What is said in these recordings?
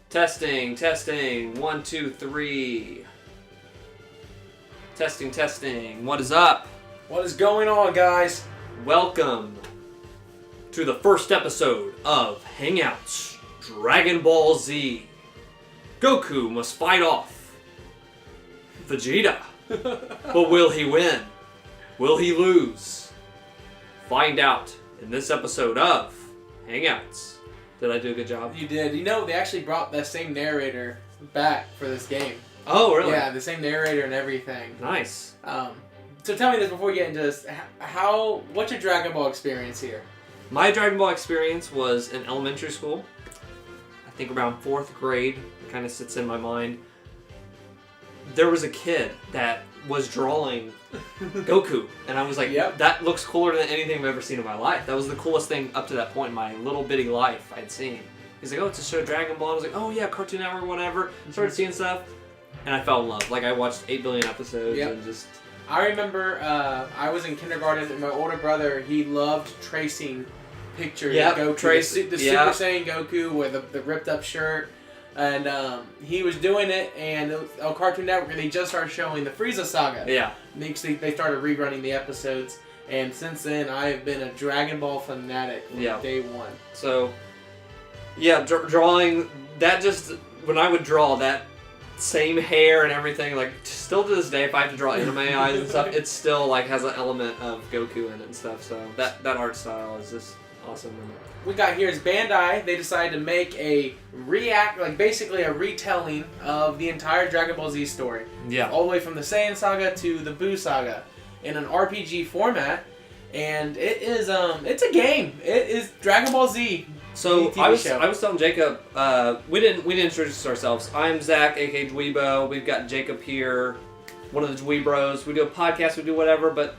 Testing. 1, 2, 3. Testing. What is up? What is going on, guys? Welcome to the first episode of Hangouts Dragon Ball Z. Goku must fight off Vegeta. But will he win? Will he lose? Find out in this episode of Hangouts. Did I do a good job? You did. You know, they actually brought that same narrator back for this game. Oh, really? Yeah, the same narrator and everything. Nice. So tell me this before we get into this. What's your Dragon Ball experience here? My Dragon Ball experience was in elementary school. I think around 4th grade. It kind of sits in my mind. There was a kid that was drawing Goku, and I was like, Yep. That looks cooler than anything I've ever seen in my life. That was the coolest thing up to that point in my little bitty life I'd seen. He's like, oh, it's a show Dragon Ball. I was like, oh yeah, Cartoon Network, whatever. Started seeing stuff, and I fell in love. Like, I watched 8 billion episodes and just... I remember I was in kindergarten, and my older brother, he loved tracing pictures of Goku. The Super Saiyan Goku with the ripped up shirt. And he was doing it, and on Cartoon Network, they just started showing the Frieza saga. Yeah. They started rerunning the episodes, and since then, I have been a Dragon Ball fanatic from day one. So, yeah, drawing, that just, when I would draw that same hair and everything, like, still to this day, if I have to draw anime eyes and stuff, it still, like, has an element of Goku in it and stuff, so that art style is just awesome. We got here is Bandai. They decided to make basically a retelling of the entire Dragon Ball Z story. Yeah. All the way from the Saiyan saga to the Buu saga in an RPG format, and it is it's a game. It is Dragon Ball Z. So TV I was telling Jacob, we didn't introduce ourselves. I'm Zach, aka Dweebo. We've got Jacob here, one of the Dweebros. We do a podcast, we do whatever, but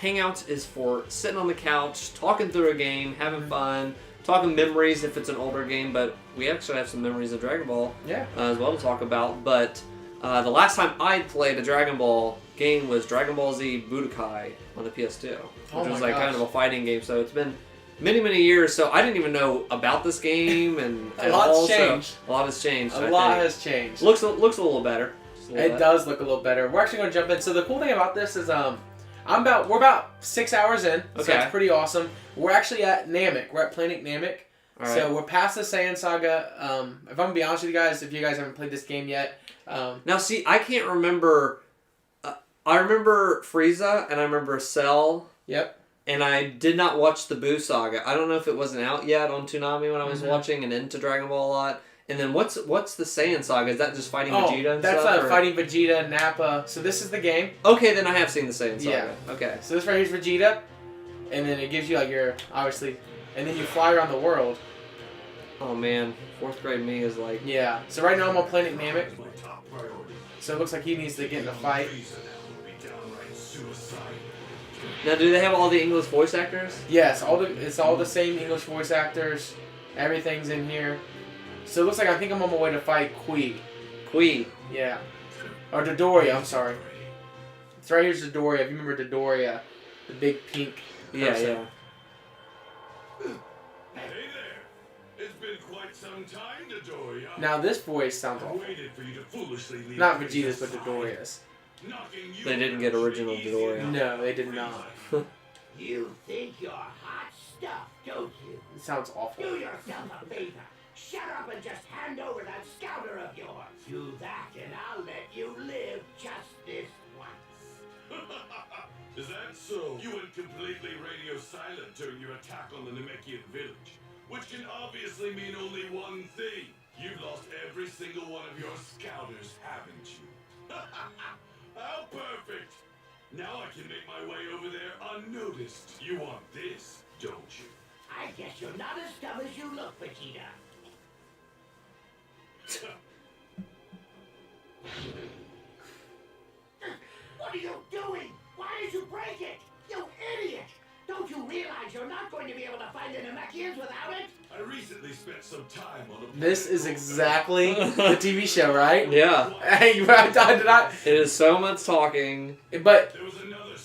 Hangouts is for sitting on the couch, talking through a game, having fun, talking memories if it's an older game, but we actually have some memories of Dragon Ball as well to talk about. But the last time I played a Dragon Ball game was Dragon Ball Z Budokai on the PS2, which was kind of a fighting game. So it's been many, many years, so I didn't even know about this game, and a lot has changed. A lot has changed. A lot has changed. Looks a little better. It does look a little better. We're actually going to jump in. So the cool thing about this is we're about 6 hours in, so that's pretty awesome. We're actually at Namek. We're at Planet Namek. Right. So we're past the Saiyan saga. If I'm going to be honest with you guys, if you guys haven't played this game yet. Now, see, I can't remember. I remember Frieza, and I remember Cell. Yep. And I did not watch the Buu saga. I don't know if it wasn't out yet on Toonami when I was watching and into Dragon Ball a lot. And then what's the Saiyan saga? Is that just fighting Vegeta and stuff? That's fighting Vegeta, Nappa. So this is the game. Okay, then I have seen the Saiyan saga. Yeah. Okay. So this right here is Vegeta. And then it gives you obviously, and then you fly around the world. Oh man, 4th grade me is like... Yeah. So right now I'm on Planet Namek. So it looks like he needs to get in a fight. Now, do they have all the English voice actors? Yes, it's all the same English voice actors. Everything's in here. So it looks like I think I'm on my way to fight Kui. Kui. Yeah. Or Dodoria, I'm sorry. It's right here's Dodoria. If you remember Dodoria, the big pink person. Yeah. Hey there. It's been quite some time, Dodoria. Now this voice sounds awful. Waited for you to foolishly leave. Not Vegeta's, but Dodoria's. They didn't get original Dodoria. No, they did not. You think you're hot stuff, don't you? It sounds awful. Do yourself a favor. Shut up and just hand over that scouter of yours. Do that and I'll let you live just this once. Is that so? You went completely radio silent during your attack on the Namekian village, which can obviously mean only one thing. You've lost every single one of your scouters, haven't you? How perfect! Now I can make my way over there unnoticed. You want this, don't you? I guess you're not as dumb as you look, Vegeta. What are you doing? Why did you break it? You idiot! Don't you realize you're not going to be able to find the Namekians without it? I recently spent some time on a... This is exactly the TV show, right? Yeah. Hey, did I? It is so much talking. But there was another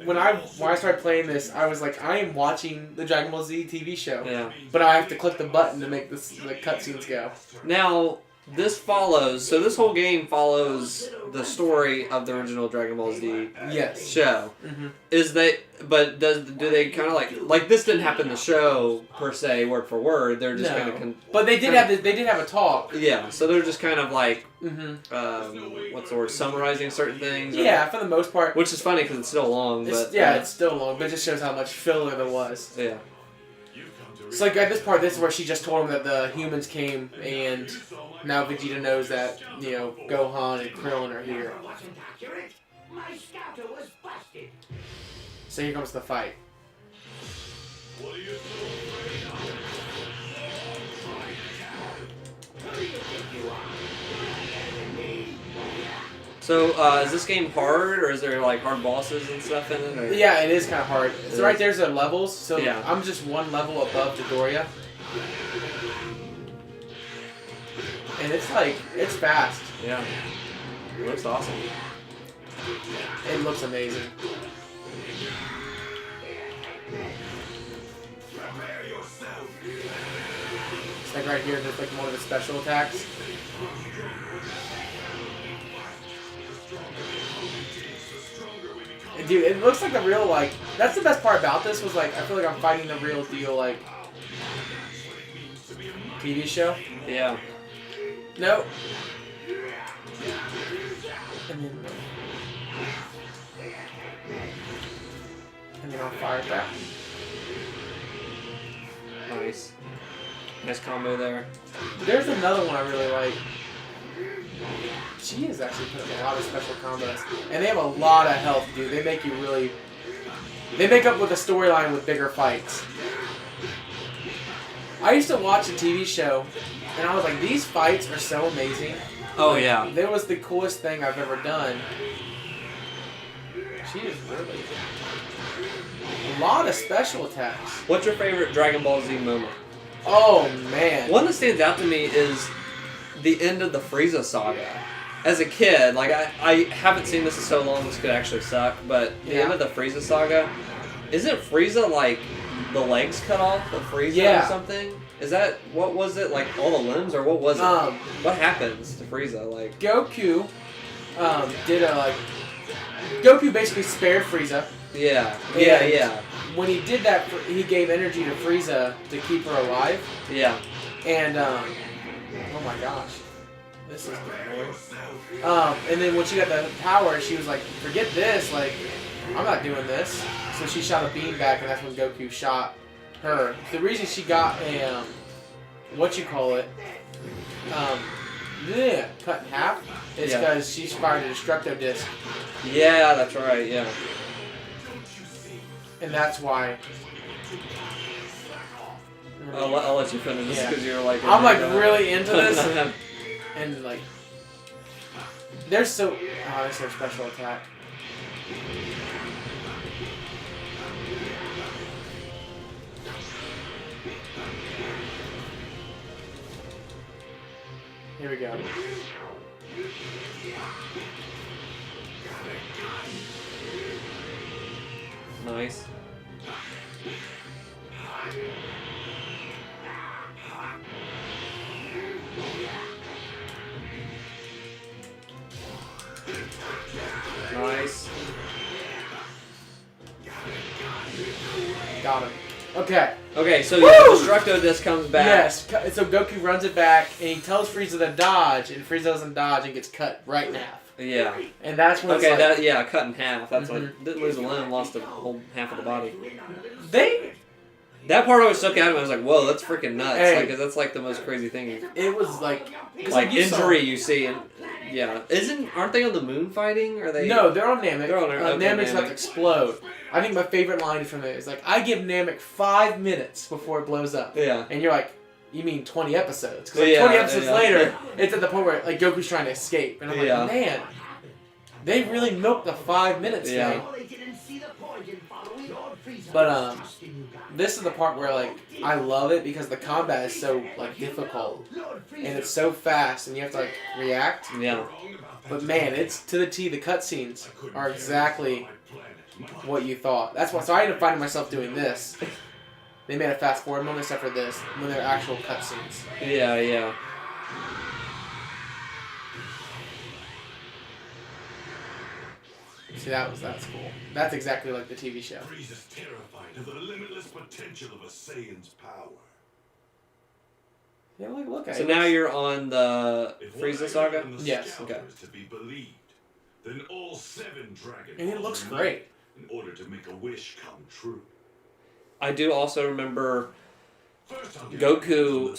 When I started playing this, I was like, I am watching the Dragon Ball Z TV show. Yeah. But I have to click the button to make the cutscenes go. Now, this this whole game follows the story of the original Dragon Ball Z show. Mm-hmm. Do they kind of like this didn't happen in the show per se, word for word. They're just kind of. But they did have a talk. Yeah, so they're just kind of like, what's the word, summarizing certain things. Yeah, for the most part. Which is funny because it's still long. It's still long, but it just shows how much filler there was. Yeah. So like at this part, this is where she just told him that the humans came, and now Vegeta knows that, Gohan and Krillin are here. My scouter was busted. So here comes the fight. What are you so afraid of? Who do you think you are? So, is this game hard, or is there like hard bosses and stuff in it? Or? Yeah, it is kind of hard. So right there's the levels. So yeah. I'm just one level above Dodoria. And it's fast. Yeah. It looks awesome. It looks amazing. It's like right here, there's like one of the special attacks. And dude, it looks like the real, that's the best part about this was, I feel like I'm fighting the real deal, TV show. Yeah. Nope. And then I'll fire it back. Nice. Nice combo there. There's another one I really like. She is actually putting a lot of special combos. And they have a lot of health, dude. They make you really... They make up with the storyline with bigger fights. I used to watch a TV show, and I was like, these fights are so amazing. Oh, yeah. That was the coolest thing I've ever done. She is really... A lot of special attacks. What's your favorite Dragon Ball Z moment? Oh, man. One that stands out to me is the end of the Frieza saga. As a kid, I haven't seen this in so long, this could actually suck, but the end of the Frieza saga, isn't Frieza, the legs cut off of Frieza or something? Is that, what was it, all the limbs, or what was it? What happens to Frieza, Goku, did a, Goku basically spared Frieza. Yeah, and yeah. When he did that, he gave energy to Frieza to keep her alive. Yeah. And, oh my gosh. This is annoying. And then when she got the power, she was like, forget this, I'm not doing this. So she shot a beam back, and that's when Goku shot her. The reason she got a, cut in half is because she fired a Destructo Disc. Yeah, that's right, yeah. And that's why. I'll let you finish this because you're I'm really into this. And there's there's their special attack. Here we go. Nice. Nice. Got him. Okay. Okay, so the Destructo Disc comes back. Yes. So Goku runs it back, and he tells Frieza to dodge, and Frieza doesn't dodge and gets cut right in half. Yeah. And that's when it's cut in half. That's what didn't lose a limb, lost a whole half of the body. That part always stuck out to me. I was like, "Whoa, that's freaking nuts!" Hey. That's the most crazy thing. It was injury you see, and aren't they on the moon fighting? Or they? No, they're on Namek. They're on Namek's about to explode. I think my favorite line from it is I give Namek 5 minutes before it blows up. Yeah. And you're like, you mean 20 episodes? Because 20 episodes later, it's at the point where Goku's trying to escape, and I'm like, man, they really milked the 5 minutes thing. But this is the part where I love it because the combat is so difficult, and it's so fast, and you have to react. Yeah. But man, it's to the T. The cutscenes are exactly what you thought. That's why. So I ended up finding myself doing this. They made a fast forward moment except for this, when they're actual cutscenes. Yeah, yeah. See, that's cool. That's exactly like the TV show. Frieza's terrified of the limitless potential of a Saiyan's power. Yeah, look at So it. now you're on the If Frieza saga? Yes. Okay. is to be believed, then all 7 Dragon And it Balls looks are great. in order to make a wish come true. I do also remember First, I'll give Goku. you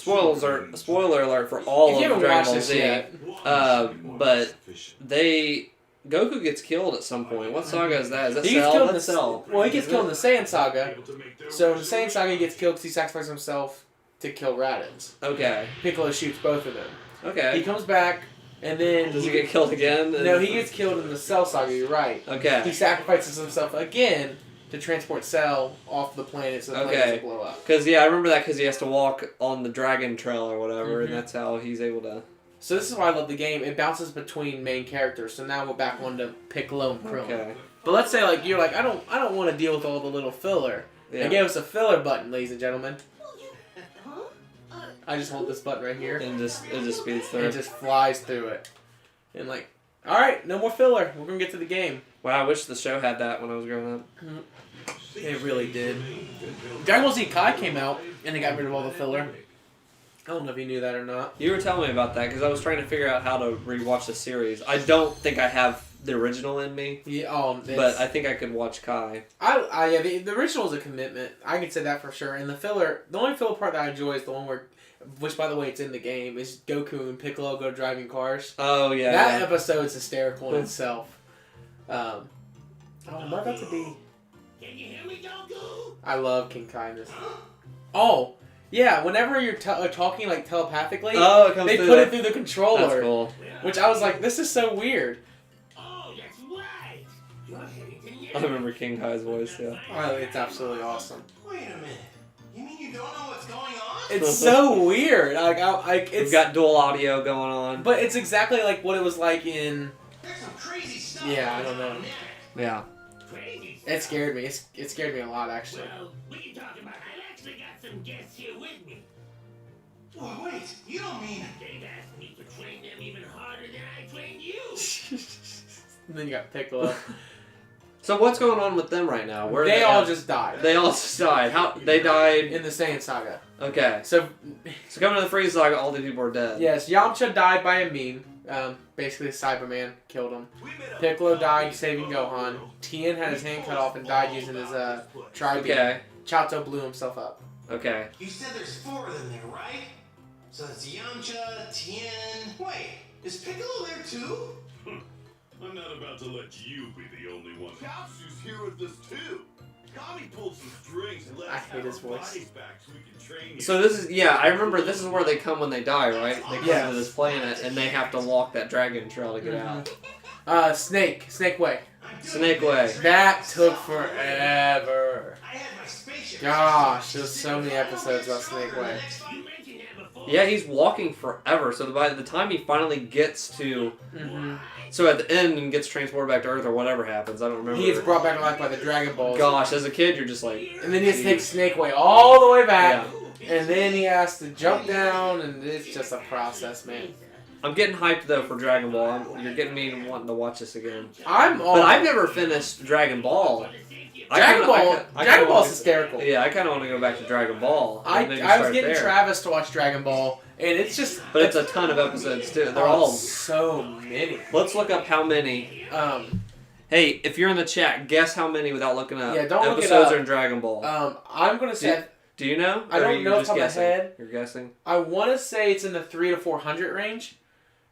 the Spoiler alert for all If you of haven't Dragon watched Ball this Z. yet, But Goku gets killed at some point. What saga is that? Is that he gets Cell? killed in That's the Cell. Well, he gets killed in the Saiyan saga. able to make their So in the wish Saiyan saga, he gets killed because he sacrifices himself to kill Raditz. Okay. Piccolo shoots both of them. He Okay. comes back, and then Does he get killed again? No, he gets killed in the Cell saga. You're right. He Okay. sacrifices himself again to transport Cell off the planet so the planet Okay. doesn't blow up. Because yeah, I remember that because he has to walk on the Dragon Trail or whatever, Mhm. and that's how he's able to. So this is why I love the game. It bounces between main characters. So now we're back on to Piccolo and Krillin. Okay. But let's say like you're like I don't want to deal with all the little filler. Yeah. They gave us a filler button, ladies and gentlemen. I just hold this button right here. And it just speeds through. It just flies through it. And like, all right, no more filler. We're gonna get to the game. Wow, I wish the show had that when I was growing up. It really did. Dragon Ball Z Kai came out and they got rid of all the filler. I don't know if you knew that or not. You were telling me about that because I was trying to figure out how to rewatch the series. I don't think I have the original in me, Yeah, but I think I could watch Kai. yeah, the original is a commitment. I can say that for sure. And the filler, the only filler part that I enjoy is the one where, which by the way, it's in the game, is Goku and Piccolo go driving cars. Oh yeah. That yeah. episode is hysterical in itself. Am I about to be? Can you hear me, Goku? I love King Kindness. Oh, yeah. Whenever you're talking like telepathically, Oh, it comes they through put the- it through the controller. That's cool. Which I was like, this is so weird. Oh, that's right. You're heading to the I remember King Kai's voice. Yeah. Oh, it's absolutely awesome. Wait a minute. You mean you don't know what's going on? It's so weird. We've It's got dual audio going on. but it's exactly like what it was like in. There's some crazy stuff. Yeah, I going don't know. on there. Yeah. crazy. It scared me. It scared me a lot, actually. Well, we can talk about it. I've actually got some guests here with me. Well, wait, you don't mean... They've asked me to train them even harder than I trained you. And then you got Piccolo. So what's going on with them right now? Where are They all at? just died. They all just died. How they died? In the Saiyan saga. Okay. So, So coming to the Frieza saga, all the people are dead. yes, Yamcha died by a meme. Basically, Cyberman killed him. Piccolo died saving Gohan. Tien had his hand cut off and died using his tri-beam. Okay. Chato blew himself up. Okay. You said there's 4 of them there, right? So it's Yamcha, Tien... Wait, is Piccolo there too? I'm not about to let you be the only one. Katsu's here with us too. Kami pulled some strings and let I us hate have his our voice. bodies back so we can train you. So this is I remember this is where they come when they die, right? They come Yeah. to this planet and they have to walk that dragon trail to get out. Snake Way. I'm doing Snake this. Way. That took forever. I had my spaceship. Gosh, there's so many episodes about Snake Way. You mentioned that before. Yeah, he's walking forever. So by the time he finally gets to, so at the end and gets transported back to Earth or whatever happens, I don't remember. He gets brought back to life by the Dragon Balls. Gosh, as a kid, you're just like, And then he has to take Snake Way all the way back. yeah. And then he has to jump down, and it's just a process, man. I'm getting hyped though for Dragon Ball. You're getting me wanting to watch this again. I'm all. But I've never finished Dragon Ball. Dragon Ball's hysterical. Yeah, I kind of want to go back to Dragon Ball. I Maybe was start getting there. Travis to watch Dragon Ball, and it's just. But it's a ton of episodes too. They're oh, all. so many. Let's look up how many. Hey, if you're in the chat, guess how many without looking up. Yeah, don't look it episodes up. are in Dragon Ball. I'm gonna say. Do you know? I Or don't are you know just off the top of my guessing? head. You're guessing. I want to say it's in the 300 to 400 range,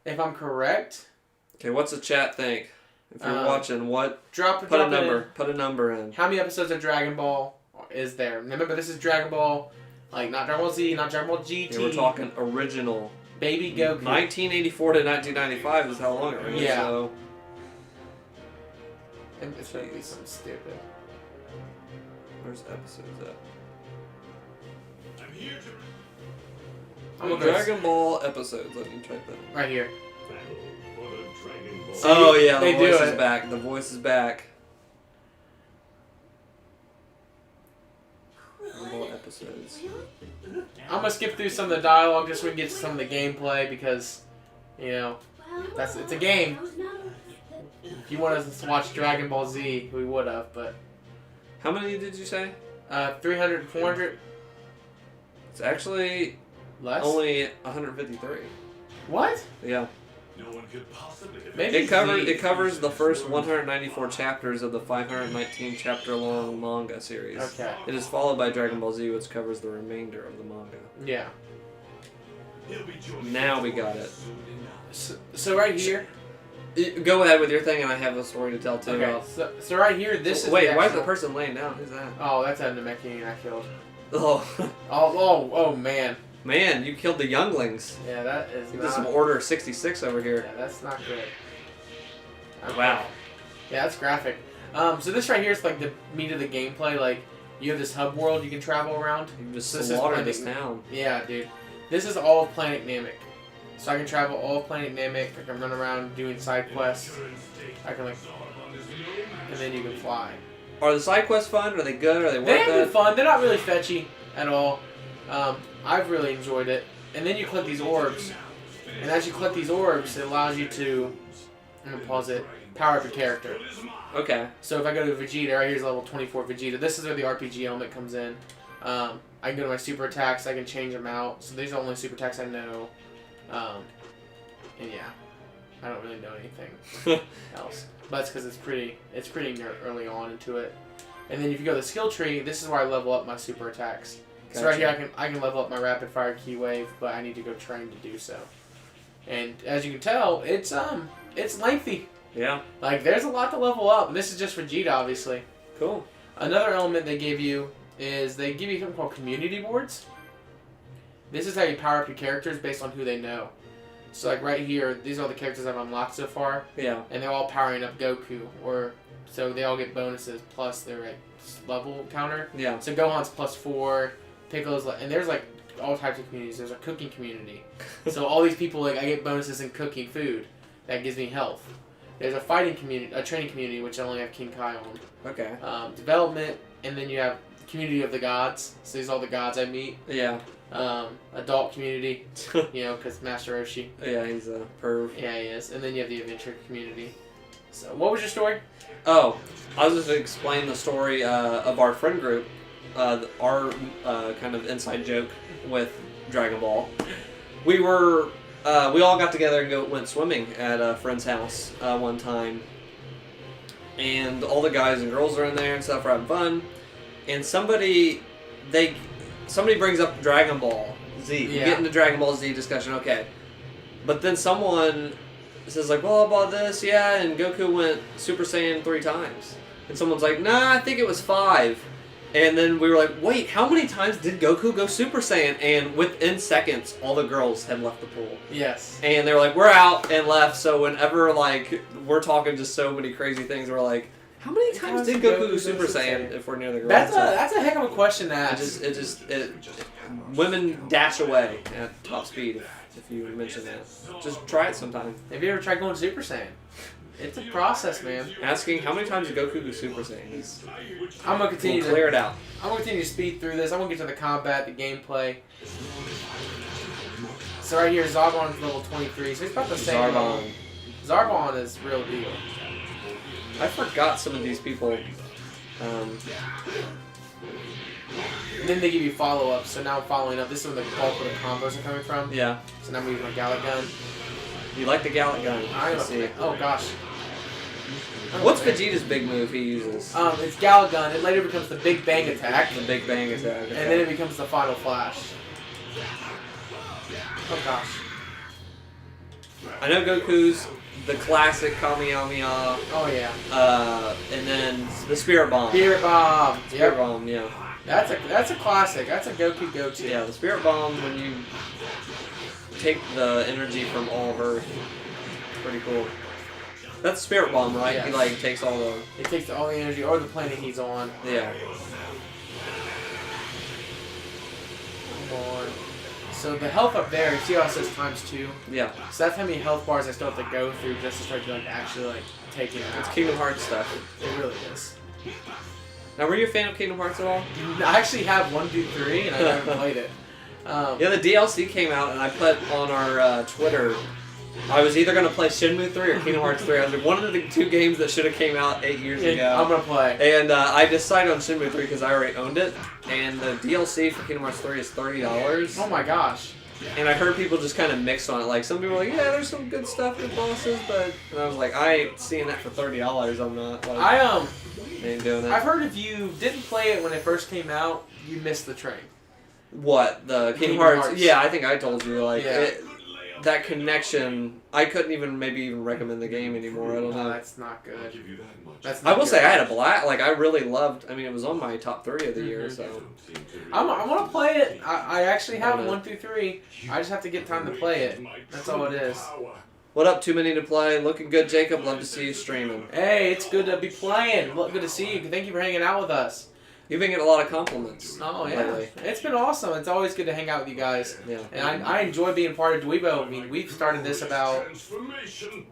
if I'm correct. Okay, what's the chat think? If you're watching, what? Drop Put a it number. in. Put a number in. How many episodes of Dragon Ball is there? Remember, this is Dragon Ball, like not Dragon Ball Z, not Dragon Ball GT. Yeah, we're talking original. Baby Goku. 1984 to 1995 is how long it runs. Yeah. So. It's gonna be something stupid. Where's episodes at? I'm here to I'm gonna go Dragon Ball episodes. Let me type that. right here. battle for the Oh yeah, they the do voice it. is back. The voice is back. More episodes. I'm gonna skip through some of the dialogue just so we can get to some of the gameplay because, you know, it's a game. If you wanted us to watch Dragon Ball Z, we would have, but How many did you say? 300, 400 It's actually less. only 153. What? Yeah. No one could possibly have Maybe It covers the first 194 chapters of the 519 chapter long manga series. Okay. It is followed by Dragon Ball Z, which covers the remainder of the manga. Yeah. Now we got it. So right here. Go ahead with your thing, and I have a story to tell too. Okay. So right here, this is. Wait, the why is the actual- person laying down? Who's that? Oh, that's a Namekian I killed. Oh, Oh man. man, you killed the younglings. Yeah, that is This is not. Order 66 over here. Yeah, that's not good. Wow. Yeah, that's graphic. So this right here is like the meat of the gameplay. Like you have this hub world you can travel around. You just This is slaughtered Planet- this town. Yeah, dude. This is all of Planet Namek. So I can travel all of Planet Namek. I can run around doing side quests. I can like, and then you can fly. Are the side quests fun? Are they good? Are they They worth have been it? fun. They're not really fetchy at all. I've really enjoyed it. And then you collect these orbs. And as you collect these orbs, it allows you to, I'm going to pause it, power up your character. Okay. So if I go to Vegeta, right here's level 24 Vegeta. This is where the RPG element comes in. I can go to my super attacks. I can change them out. So these are the only super attacks I know. And yeah, I don't really know anything else. But it's because it's pretty early on into it. And then if you go to the skill tree, this is where I level up my super attacks. So right here I can level up my rapid fire key wave, but I need to go train to do so. And as you can tell, it's lengthy. Yeah. Like there's a lot to level up. And this is just Vegeta, obviously. Cool. Another element they give you is they give you something called community boards. This is how you power up your characters based on who they know. So like right here, these are all the characters I've unlocked so far. Yeah. And they're all powering up Goku, so they all get bonuses plus their level counter. Yeah. So Gohan's +4, Piccolo's and there's like all types of communities. There's a cooking community. So all these people I get bonuses in cooking food. That gives me health. There's a fighting community, a training community, which I only have King Kai on. Okay. Development, and then you have the community of the gods. So these are all the gods I meet. Yeah. Adult community, because Master Roshi. Yeah, he's a perv. Yeah, he is. And then you have the adventure community. So, what was your story? Oh, I was just going to explain the story of our friend group, our kind of inside joke with Dragon Ball. We were, we all got together and went swimming at a friend's house one time. And all the guys and girls are in there and stuff are having fun. And somebody brings up Dragon Ball Z. Yeah. We get into Dragon Ball Z discussion, okay. But then someone says like, well, about this, yeah, and Goku went Super Saiyan 3 times. And someone's like, nah, I think it was 5. And then we were like, wait, how many times did Goku go Super Saiyan? And within seconds, all the girls had left the pool. Yes. And they were like, we're out, and left. So whenever, like, we're talking just so many crazy things, we're like, how many times did Goku go Super Saiyan if we're near the girls? That's a heck of a question to ask. Women dash away at top speed if you mention that. Just try it sometime. Have you ever tried going Super Saiyan? It's a process, man. Asking how many times did Goku go Super Saiyan is I'm gonna continue we'll clear it out. I'm gonna continue to speed through this. I'm gonna get to the combat, the gameplay. So right here, Zarbon's level 23, so he's about the same. Zarbon is real deal. I forgot some of these people. And then they give you follow-ups, so now I'm following up. This is where the bulk of the combos are coming from. Yeah. So now I'm using my Gallic Gun. You like the Gallic Gun? I see. Oh gosh. What's Vegeta's big move he uses? It's Gallic Gun. It later becomes the Big Bang attack. The Big Bang attack. Okay. And then it becomes the Final Flash. Oh gosh. I know Goku's the classic Kamehameha. Oh yeah. And then the Spirit Bomb. Spirit Bomb. Spirit Bomb, yeah. That's a classic. That's a Goku go-to. Yeah, the Spirit Bomb, when you take the energy from all of Earth, pretty cool. That's Spirit Bomb, right? Yes. He like takes all the... It takes all the energy or the planet he's on. Yeah. Come on. So the health up there, you see how it says ×2? Yeah. So that's how many health bars I still have to go through just to start to actually taking it It's out. Kingdom Hearts stuff. It really is. Now, were you a fan of Kingdom Hearts at all? I actually have 1, 2, 3, and I haven't played it. Yeah, the DLC came out, and I put on our Twitter, I was either going to play Shenmue 3 or Kingdom Hearts 3. I was like, one of the 2 games that should have came out 8 years ago. I'm going to play. And I decided on Shenmue 3 because I already owned it, and the DLC for Kingdom Hearts 3 is $30. Oh my gosh. And I heard people just kind of mixed on it. Like, some people were like, yeah, there's some good stuff with bosses, but... And I was like, I ain't seeing that for $30. I'm not, like... I ain't doing it. I've heard if you didn't play it when it first came out, you missed the train. What? The Kingdom Hearts? Yeah, I think I told you, like... Yeah. That connection, I couldn't even recommend the game anymore. I don't know. That's not good. I will say I had a blast. Like, I really loved. I mean, it was on my top 3 of the year. So I want to play it. I actually have 1 through 3. I just have to get time to play it. That's all it is. What up? Too many to play. Looking good, Jacob. Love to see you streaming. Hey, it's good to be playing. Look, good to see you. Thank you for hanging out with us. You've been getting a lot of compliments. Oh, yeah. Lately. It's been awesome. It's always good to hang out with you guys. Yeah. And I enjoy being part of Dweebo. I mean, we've started this about...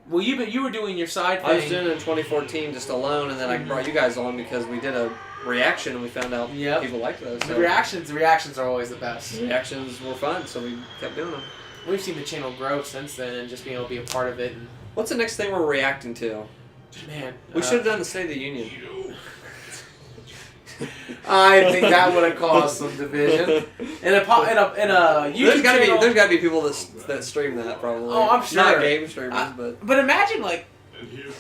Well, you were doing your side thing. I was doing it in 2014 just alone, and then I brought you guys on because we did a reaction and we found out people liked those. So. The reactions are always the best. The reactions were fun, so we kept doing them. We've seen the channel grow since then, and just being able to be a part of it. And, what's the next thing we're reacting to? man, we should have done the State of the Union. I think that would have caused some division. In a YouTube channel, there's gotta be people that stream that probably. Oh, I'm sure. Not game streamers, but imagine like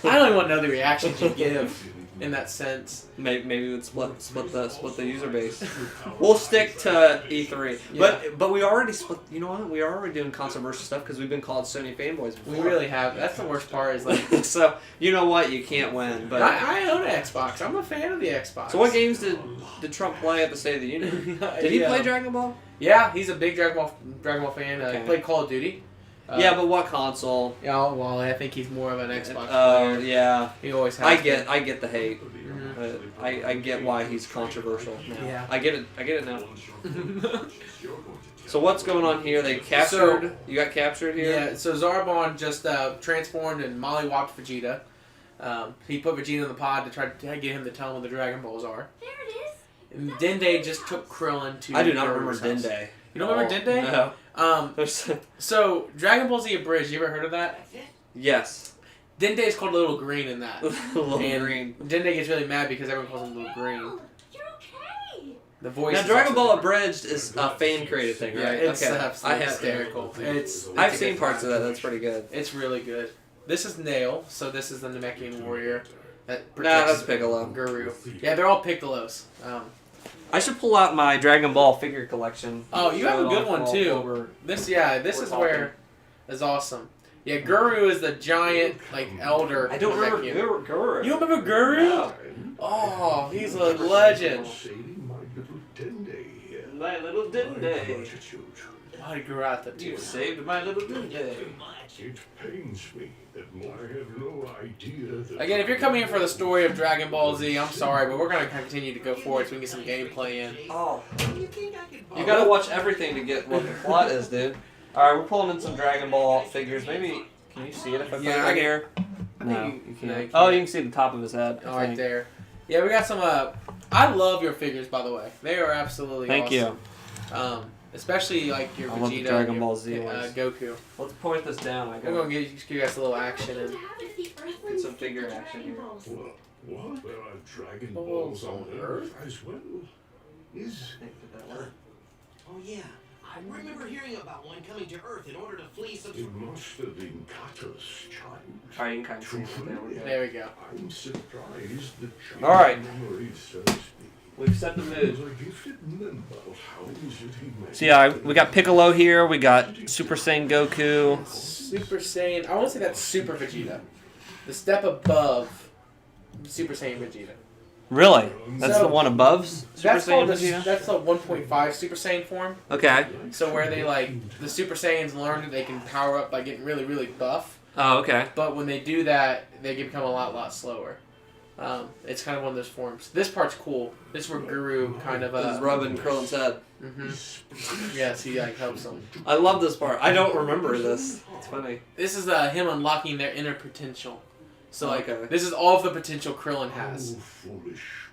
I don't even want to know the reactions you give in that sense. Maybe we'd split the user base. We'll stick to E3, but we already split. You know what? We are already doing controversial stuff because we've been called Sony fanboys before. We really have. That's the worst part. Is like so you know what? You can't win. But I own an Xbox. I'm a fan of the Xbox. So what games did Trump play at the State of the Union? Did he play Dragon Ball? Yeah, he's a big Dragon Ball fan. He played Call of Duty. Yeah, but what console? Yeah, well, I think he's more of an Xbox player. Oh, yeah. He always has. I get the hate. I get why he's controversial now. Yeah. I get it now. So what's going on here? They captured... you got captured here? Yeah, so Zarbon just transformed and mollywopped Vegeta. He put Vegeta in the pod to try to get him to tell him what the Dragon Balls are. There it is. And Dende just took Krillin to... I do not remember Dende. You don't remember Dende? No. So, Dragon Ball Z Abridged, you ever heard of that? Yes. Dende is called Little Green in that. Little Green. Dende gets really mad because everyone calls him Little Green. Oh, you're okay. The voice. Now, Dragon Ball Abridged is a fan-created thing, right? Yeah, it's okay. absolutely hysterical. I've seen parts of that. That's pretty good. It's really good. This is Nail, so this is the Namekian warrior that Nah, protects that's Piccolo. Guru. Yeah, they're all Piccolos. I should pull out my Dragon Ball figure collection. Oh, you have a good one too. This is where is awesome. Yeah, Guru is the giant elder. I don't remember Guru. You remember Guru? No. Oh, he's a legend. My little Dende. My Gratitude. You saved my little Dende. It pains me that I have no idea that... Again, if you're coming in for the story of Dragon Ball Z, I'm sorry, but we're going to continue to go forward so we can get some gameplay in. Oh. You gotta watch everything to get what the plot is, dude. Alright, we're pulling in some Dragon Ball figures. Maybe, can you see it if I put it right here? No, you can't. Oh, you can see the top of his head. Oh, right there. Yeah, we got some, I love your figures, by the way. They are absolutely Thank awesome. you. Especially like your I love the Vegeta Dragon and Ball Z ones. Goku. Let's point this down. I'm going to give you guys a little action and get some figure action here. What? There are Dragon Balls on Earth as well? Oh yeah, I remember hearing about one coming to Earth in order to flee some... It must have been Kata's child. Alright, you can kind of see it. there we go. I'm surprised that she Alright. memories so to speak. We've set the mood. So yeah, we got Piccolo here. We got Super Saiyan Goku. Super Saiyan. I want to say that's Super Vegeta. The step above Super Saiyan Vegeta. Really? That's the one above Super That's Saiyan called Vegeta? that's the 1.5 Super Saiyan form. Okay. So where they the Super Saiyans learn that they can power up by getting really, really buff. Oh, okay. But when they do that, they can become a lot slower. It's kind of one of those forms. This part's cool. This is where Guru kind of He's rubbing Krillin's head. Yes, he like helps him. I love this part. I don't remember this. It's funny. This is him unlocking their inner potential. So like, Okay. this is all of the potential Krillin has. Oh, foolish.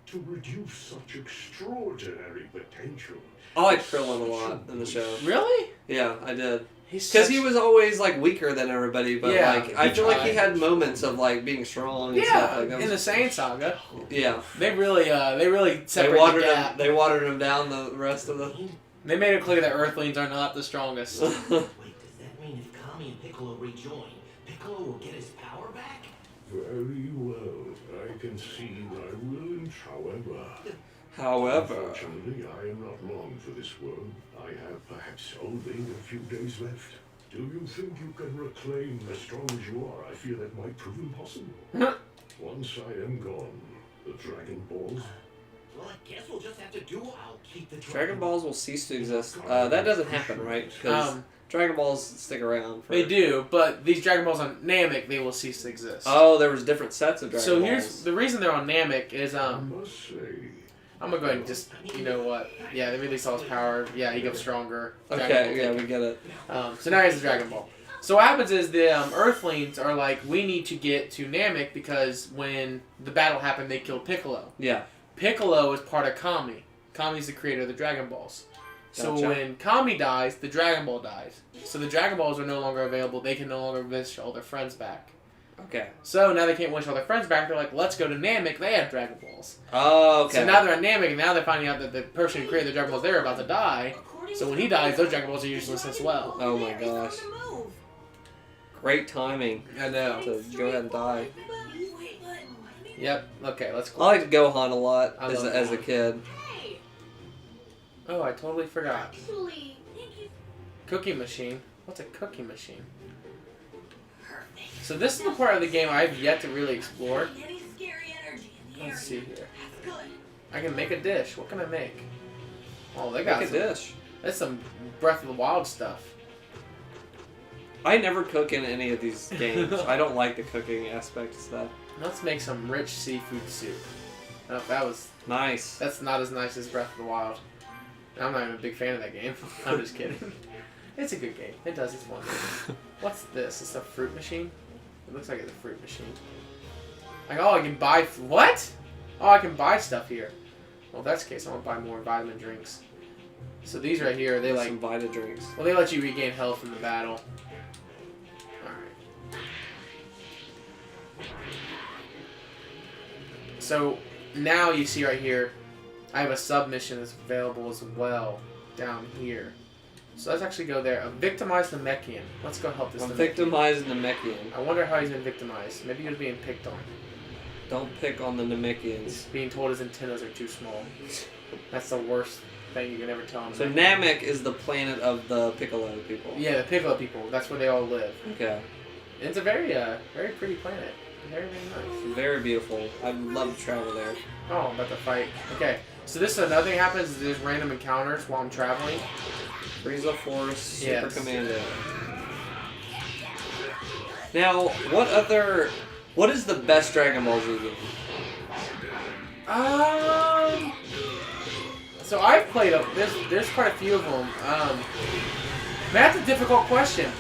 To reduce such extraordinary potential. I liked Krillin a lot in the show. Really? Yeah, I did. Because he was always like weaker than everybody, but Yeah, like I he feel like he tried. had moments of like being strong and stuff like that. in the Saiyan saga, Yeah. they really They separated watered the gap. him. They watered him down. The rest of the. They made it clear that Earthlings are not the strongest. Wait, does that mean if Kami and Piccolo rejoin, Piccolo will get his power back? Very well. I can see thy will, however. However, Unfortunately, I am not long for this world. I have perhaps only a few days left. Do you think you can reclaim as strong as you are? I fear that might prove impossible. Once I am gone, the Dragon Balls. Well, I guess we'll just have to do. I'll keep the Dragon Balls will cease to exist. That doesn't happen, right? Because Dragon Balls stick around. They do, but these Dragon Balls on Namek, they will cease to exist. Oh, there was different sets of Dragon So Balls. here's the reason they're on Namek is I must say. I'm gonna go ahead and just, you know what? Yeah, they released all his power. Yeah, he goes stronger. Dragon Okay, Ball yeah, take we get it. So now he has the Dragon Ball. So what happens is the Earthlings are like, we need to get to Namek because when the battle happened, they killed Piccolo. Yeah. Piccolo is part of Kami. Kami's the creator of the Dragon Balls. So Gotcha. when Kami dies, the Dragon Ball dies. So the Dragon Balls are no longer available. They can no longer wish all their friends back. Okay. So now they can't wish all their friends back. They're like, let's go to Namek. They have Dragon Balls. Oh, okay. So now they're at Namek, and now they're finding out that the person who created the Dragon Balls there are about to die. So when he dies, those Dragon Balls are useless as well. Oh my gosh. Great timing I know. to go ahead and die. Yep. Okay, let's I go. liked Gohan a lot I as love a Gohan. kid. Hey, Oh, I totally forgot. actually, thank you. Cooking machine. What's a cooking machine? Perfect. So this is the part of the game I've yet to really explore. Any scary energy in the Let's see area. here. That's good. I can make a dish. What can I make? Oh, they got Make a some, dish. that's some Breath of the Wild stuff. I never cook in any of these games. I don't like the cooking aspect of stuff. Let's make some rich seafood soup. Oh, Nice. that's not as nice as Breath of the Wild. I'm not even a big fan of that game. I'm just kidding. It's a good game. It does its wonders. What's this? It's a fruit machine? It looks like it's a fruit machine. Like, oh, I can buy... What? Oh, I can buy stuff here. Well, if that's the case, I want to buy more vitamin drinks. So these right here, they like... some Vita drinks. Well, they let you regain health in the battle. Alright. So, now you see right here, I have a submission that's available as well down here. So let's actually go there. A victimized Namekian. Let's go help this I'm Namekian. victimized Namekian. I wonder how he's been victimized. Maybe he was being picked on. Don't pick on the Namekians. Being told his antennas are too small. That's the worst thing you can ever tell him. So Namek is the planet of the Piccolo people. Yeah, the Piccolo people. That's where they all live. Okay. It's a very, very pretty planet. Very, very nice. Very beautiful. I'd love to travel there. Oh, I'm about to fight. Okay, so this is another thing happens. Is there's random encounters while I'm traveling. Frieza Force, Super Yes. Commando. Now, what is the best Dragon Ball Z game? So I've played there's quite a few of them. That's a difficult question.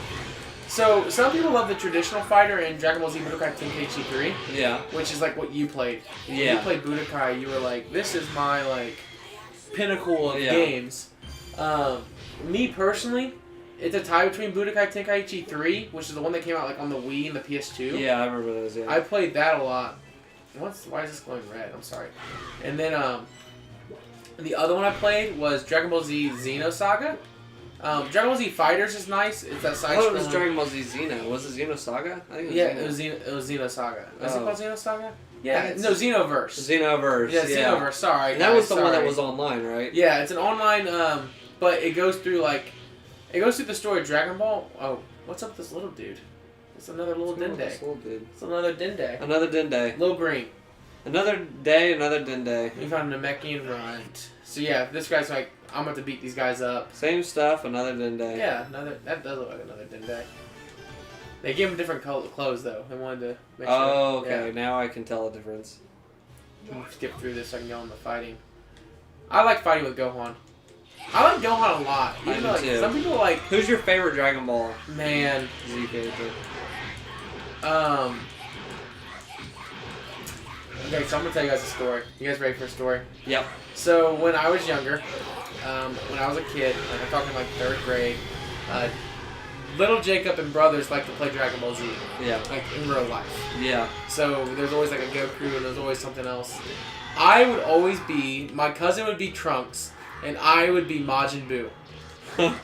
So some people love the traditional fighter in Dragon Ball Z Budokai Tenkaichi 3, Yeah. which is like what you played. When Yeah. you played Budokai, you were like, this is my like pinnacle of Yeah. games. Me personally, it's a tie between Budokai Tenkaichi 3, which is the one that came out like on the Wii and the PS2. Yeah, I remember those, yeah. I played that a lot. Why is this glowing red? I'm sorry. And then the other one I played was Dragon Ball Z Xenosaga. Dragon Ball Z Fighters is nice. It's that I side. thought it was Dragon Ball Z Xeno. Was it Xenosaga? I think Yeah, Xeno. it was Xenosaga. Is it Oh. called Xenosaga? Yeah, It's- no, Xenoverse. Xenoverse. Yeah, Xenoverse. Sorry, And that was the guys, one that sorry. was online, right? Yeah, it's an online. But it goes through the story of Dragon Ball. Oh, what's up with this little dude? It's another little Dende. This little dude. It's another Dende. Another Dende. Little green. Another day, another Dende. We found a Namekian right. So yeah, this guy's like, I'm about to beat these guys up. Same stuff, another Dende. Yeah, that does look like another Dende. They gave him different clothes though. They wanted to make Oh, sure. okay. Now I can tell the difference. Yeah. Skip through this so I can go on the fighting. I like fighting with Gohan. I like Gohan a lot. I Even do though, like, too. some people like, Who's your favorite Dragon Ball man. Z character? Okay, so I'm gonna tell you guys a story. You guys ready for a story? Yep. So when I was younger, when I was a kid, like I'm talking like 3rd grade, little Jacob and brothers like to play Dragon Ball Z, Yeah. like in real life. Yeah. So there's always like a Goku and there's always something else. I would always be, my cousin would be Trunks, and I would be Majin Buu,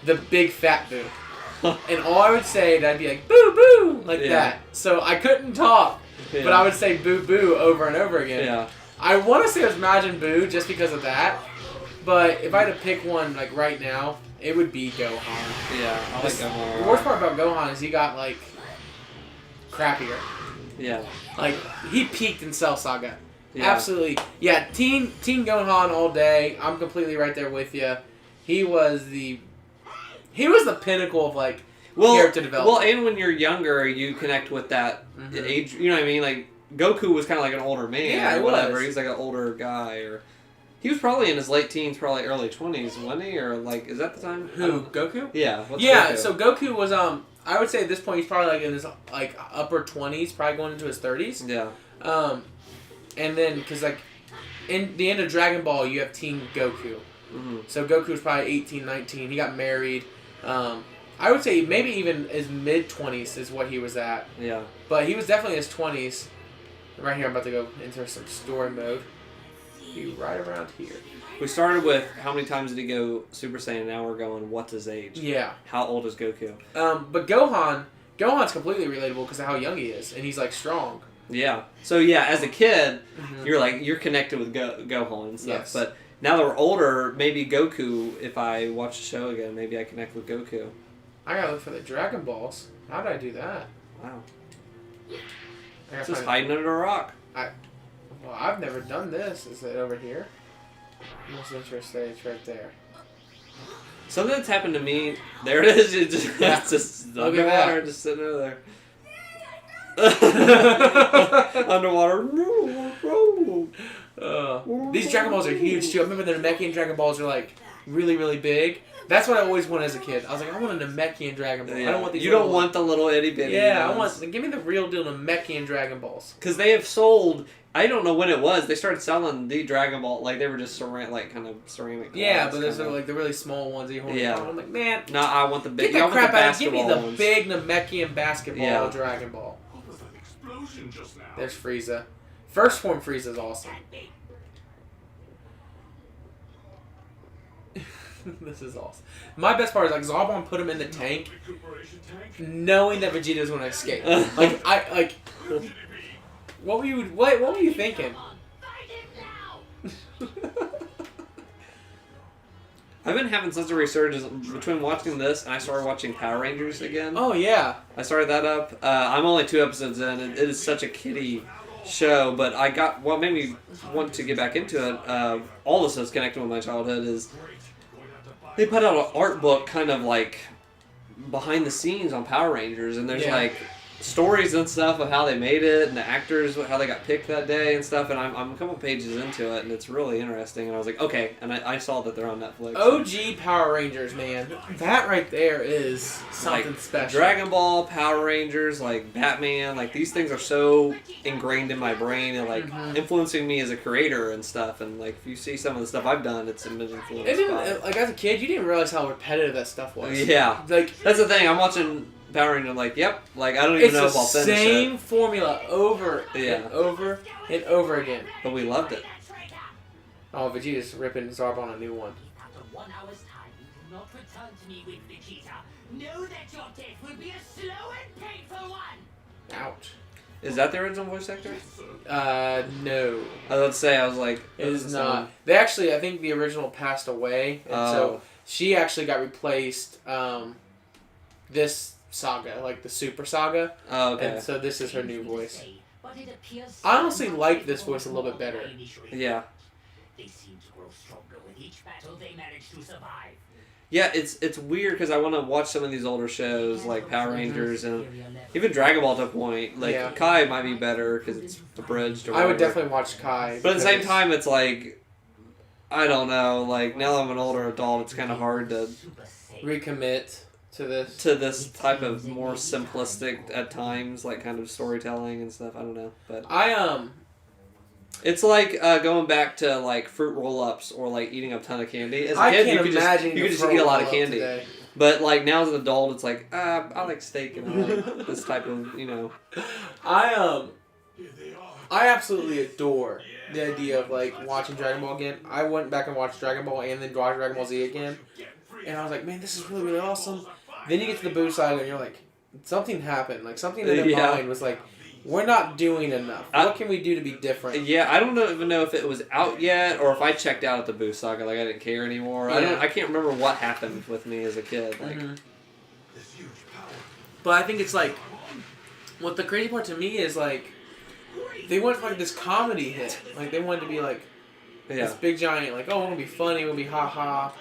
the big fat Buu. And all I would say, I'd be like, boo boo, like that. So I couldn't talk, but I would say boo boo over and over again. Yeah. I want to say it was Majin Buu just because of that, but if I had to pick one like right now, it would be Gohan. Yeah. I like Gohan. The worst part about Gohan is he got like crappier. Yeah. Like he peaked in Cell Saga. Yeah. Absolutely. Yeah, Teen Gohan all day. I'm completely right there with you. He was the pinnacle of like character development. Well, and when you're younger, you connect with that age. You know what I mean? Like Goku was kind of like an older man. Yeah, or he whatever. was. He was like an older guy, or he was probably in his late teens, probably early 20s, wasn't he? Or like, is that the time? Who? Goku? Yeah. What's Yeah. Goku? So Goku was I would say at this point he's probably like in his like upper 20s, probably going into his 30s. Yeah. And then because like in the end of Dragon Ball you have Teen Goku. Mm-hmm. So Goku was probably 18, 19. He got married. I would say maybe even his mid-20s is what he was at. Yeah. But he was definitely in his 20s. Right here, I'm about to go into some story mode. Be right around here. We started with how many times did he go Super Saiyan? Now we're going, what's his age? Yeah. How old is Goku? But Gohan's completely relatable because of how young he is. And he's, like, strong. Yeah. So, yeah, as a kid, you're connected with Gohan and stuff. Yes. But now that we're older, maybe Goku, if I watch the show again, maybe I connect with Goku. I gotta look for the Dragon Balls. How did I do that? Wow. I gotta Just find- hiding under a rock. Well, I've never done this. Is it over here? Most interesting. It's right there. Something that's happened to me. There it is. It's just Look at that. underwater, just sitting over there. Underwater. These Dragon Balls are huge too. I remember the Namekian Dragon Balls are like really, really big. That's what I always wanted as a kid. I was like, I want a Namekian Dragon Ball. Yeah. I don't want these. You don't little- want the little itty bitty. Yeah, I want. Give me the real deal Namekian Dragon Balls. Because they have sold. I don't know when it was. They started selling the Dragon Ball. Like they were just kind of ceramic. Yeah, clouds, but there's kinda. like the really small ones that you hold. Yeah. I'm like, man, No, I want the big. get I that want the crap out. Give me basketball the ones. big Namekian basketball Yeah. Dragon Ball. What was that explosion just now? There's Frieza. First form Frieza's awesome. This is awesome. My best part is like Zarbon put him in the tank, Recuperation tank? knowing that Vegeta's gonna escape. What were you thinking? I've been having such a resurgence between watching this and I started watching Power Rangers again. Oh yeah. I started that up. I'm only 2 episodes in, and it is such a kiddie show. But I got what made me want to get back into it. All this is connected with my childhood is they put out an art book, kind of like behind the scenes on Power Rangers, and there's like stories and stuff of how they made it and the actors, how they got picked that day and stuff. And I'm a couple pages into it, and it's really interesting. And I was like, okay. And I saw that they're on Netflix. OG Power Rangers, man. That right there is something Like, special. Dragon Ball, Power Rangers, like Batman, like these things are so ingrained in my brain and like influencing me as a creator and stuff. And like if you see some of the stuff I've done, it's been influenced. It didn't, by. like as a kid, you didn't realize how repetitive that stuff was. Yeah, Like that's the thing. I'm watching Power Rangers, I'm like, yep, like I don't even it's know the if I'll finish same it, formula over Yeah. and over and over again. but we loved it. Oh, Vegeta's ripping Zarbon a new one. After 1 hour's time, you do not return to me with Vegeta. Know that your death will be a slow and painful one. Ouch. Is that the original voice actor? No. I was about to say, I was like, It is not. They actually, I think the original passed away, and so she actually got replaced. This saga, like the Super Saga, Oh, okay. and so this is her new voice. But it appears I honestly like this voice a little bit better. Yeah. They seem to grow stronger with each battle they manage to survive. Yeah, it's weird because I want to watch some of these older shows like Power Rangers and even Dragon Ball to a point. Like Kai might be better because it's abridged. Or I would definitely watch Kai. But at the same time, it's like I don't know. Like now that I'm an older adult, it's kind of hard to recommit to this type of more simplistic at times, like kind of storytelling and stuff. I don't know, but it's like going back to like fruit roll-ups or like eating a ton of candy. As a kid, you could just eat a lot of candy. Today. But like now as an adult, it's like I like steak and I like this type of I absolutely adore the idea of like watching Dragon Ball again. I went back and watched Dragon Ball and then watched Dragon Ball Z again, and I was like, man, this is really awesome. Then you get to the Boo Saga and you're like, something happened. Like something in their mind was like, we're not doing enough. What can we do to be different? Yeah, I don't even know if it was out yet or if I checked out at the Boo Saga. Like I didn't care anymore. Yeah. I can't remember what happened with me as a kid. Like, But I think it's like, what the crazy part to me is like, they went for like this comedy hit. Like they wanted to be like this big giant. Like, oh, we're gonna be funny. We're gonna be ha ha.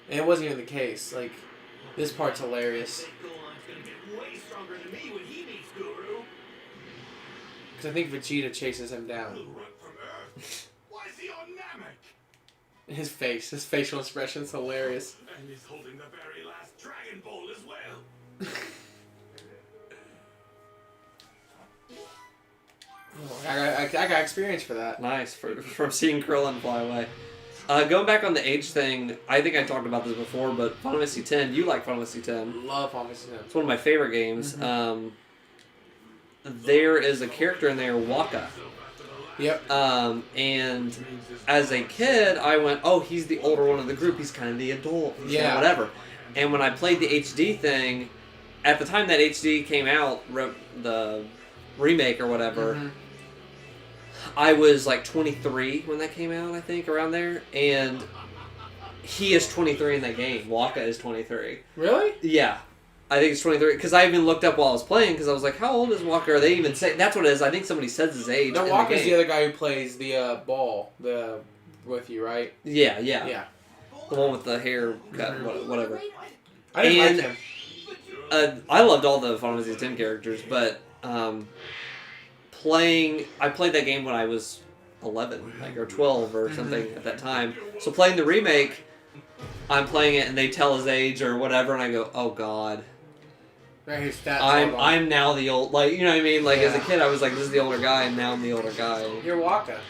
And it wasn't even the case. Like this part's hilarious. Because I think Vegeta chases him down. Why is he on Namek? His facial expression's hilarious. And he's holding the very last Dragon Ball as well. I got experience for that. Nice, from seeing Krillin fly away. Going back on the age thing, I think I talked about this before, but Final Fantasy X, you like Final Fantasy X. Love Final Fantasy X. It's one of my favorite games. Mm-hmm. There is a character in there, Waka. Yep. And as a kid, I went, oh, he's the older one of the group. He's kind of the adult. Yeah. Whatever. And when I played the HD thing, at the time that HD came out, the remake or whatever, I was like 23 when that came out, I think, around there. And he is 23 in that game. Waka is 23. Really? Yeah. I think it's 23, because I even looked up while I was playing, because I was like, how old is Walker? Are they even say that's what it is. I think somebody says his age. No, Walker's the other guy who plays the ball with you, right? Yeah. The one with the hair cut, whatever. I didn't like him. I loved all the Final Fantasy X characters, but I played that game when I was 11, or 12 or something at that time. So playing the remake, I'm playing it and they tell his age or whatever, and I go, oh god. I'm now the old, like, you know what I mean? Like, as a kid, I was like, this is the older guy, and now I'm the older guy. You're Waka.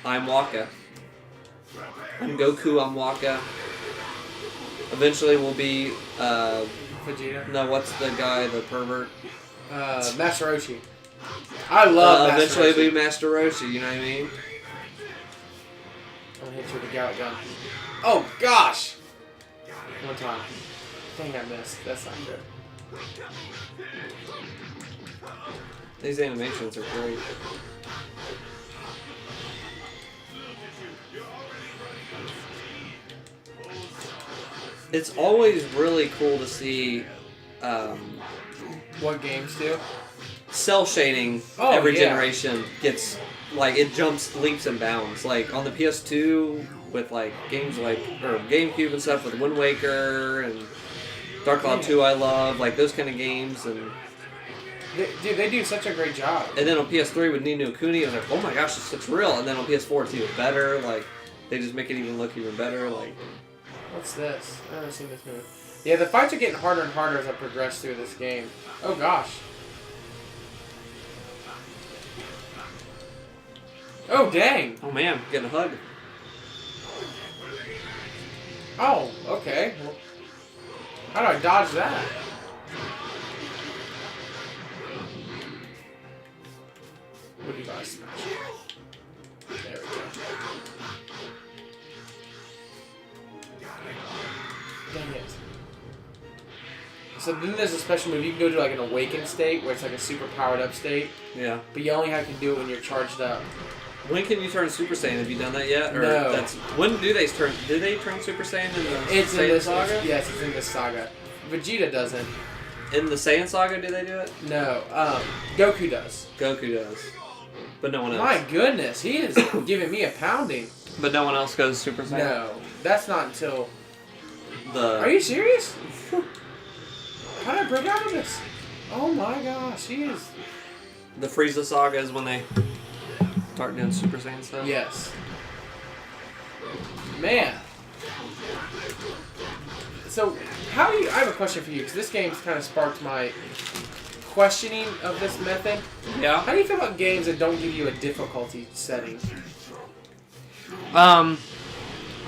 I'm Waka. I'm Goku, I'm Waka. Eventually we'll be, Vegeta? No, what's the guy, the pervert? Master Roshi. I love Master Roshi. Eventually we'll be Master Roshi, you know what I mean? I'm gonna hit you with a Gauntlet gun. Oh, gosh! One time. Dang, I missed. That's not good. These animations are great. It's always really cool to see what games do. Cell shading every generation gets, like, it jumps leaps and bounds. Like on the PS2 with like games like, or GameCube and stuff with Wind Waker and Dark Cloud 2 I love, like those kind of games. And they do such a great job. And then on PS3 with Ni no Kuni, I was like, oh my gosh, it's real. And then on PS4 it's even better. Like they just make it even look even better. Like, what's this? I haven't seen this movie. Yeah, the fights are getting harder and harder as I progress through this game. Oh gosh. Oh dang. Oh man, getting a hug. Oh, okay. Well, how do I dodge that? What do you guys smash? There we go. Dang it. So then there's a special move. You can go to like an awakened state where it's like a super powered up state. Yeah. But you only can do it when you're charged up. When can you turn Super Saiyan? Have you done that yet? Or no. When do they turn? Do they turn Super Saiyan in the Saiyan in this saga? Yes, it's in this saga. Vegeta doesn't. In the Saiyan saga, do they do it? No. Goku does. Goku does. But no one else. My goodness, he is giving me a pounding. But no one else goes Super Saiyan? No. That's not until Are you serious? How did I break out of this? Oh my gosh, he is. The Frieza saga is when they start doing Super Saiyan stuff. Yes. Man. So, how do you... I have a question for you, because this game's kind of sparked my questioning of this method. Yeah. How do you feel about games that don't give you a difficulty setting? I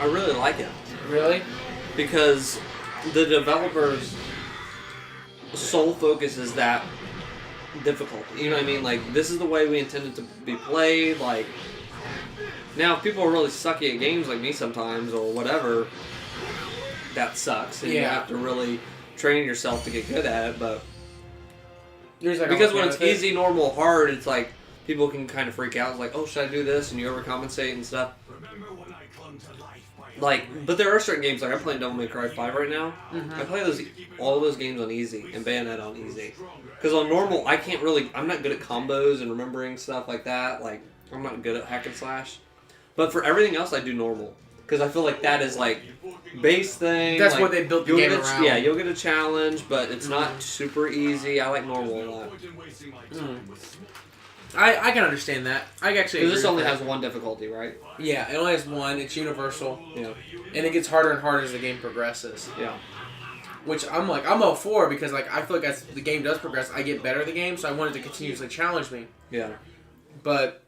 really like it. Really? Because the developer's sole focus is that difficulty. You know what I mean? Like, this is the way we intended to be played. Like, now if people are really sucky at games like me sometimes or whatever, that sucks. And you have to really train yourself to get good at it. But because when it's easy, normal, hard, it's like people can kind of freak out. It's like, oh, should I do this? And you overcompensate and stuff. Like, but there are certain games, like I'm playing Devil May Cry 5 right now. Mm-hmm. I play all those games on easy and Bayonetta on easy. Because on normal, I'm not good at combos and remembering stuff like that. Like, I'm not good at hack and slash. But for everything else, I do normal. Because I feel like that is like base thing. That's like, what they built the game around. Yeah, you'll get a challenge, but it's not super easy. I like normal a lot. I can understand that. I actually agree. Because this only has one difficulty, right? Yeah, it only has one. It's universal. Yeah. And it gets harder and harder as the game progresses. Yeah. Which I'm all for, because like I feel like as the game does progress, I get better at the game, so I want it to continuously challenge me. Yeah. But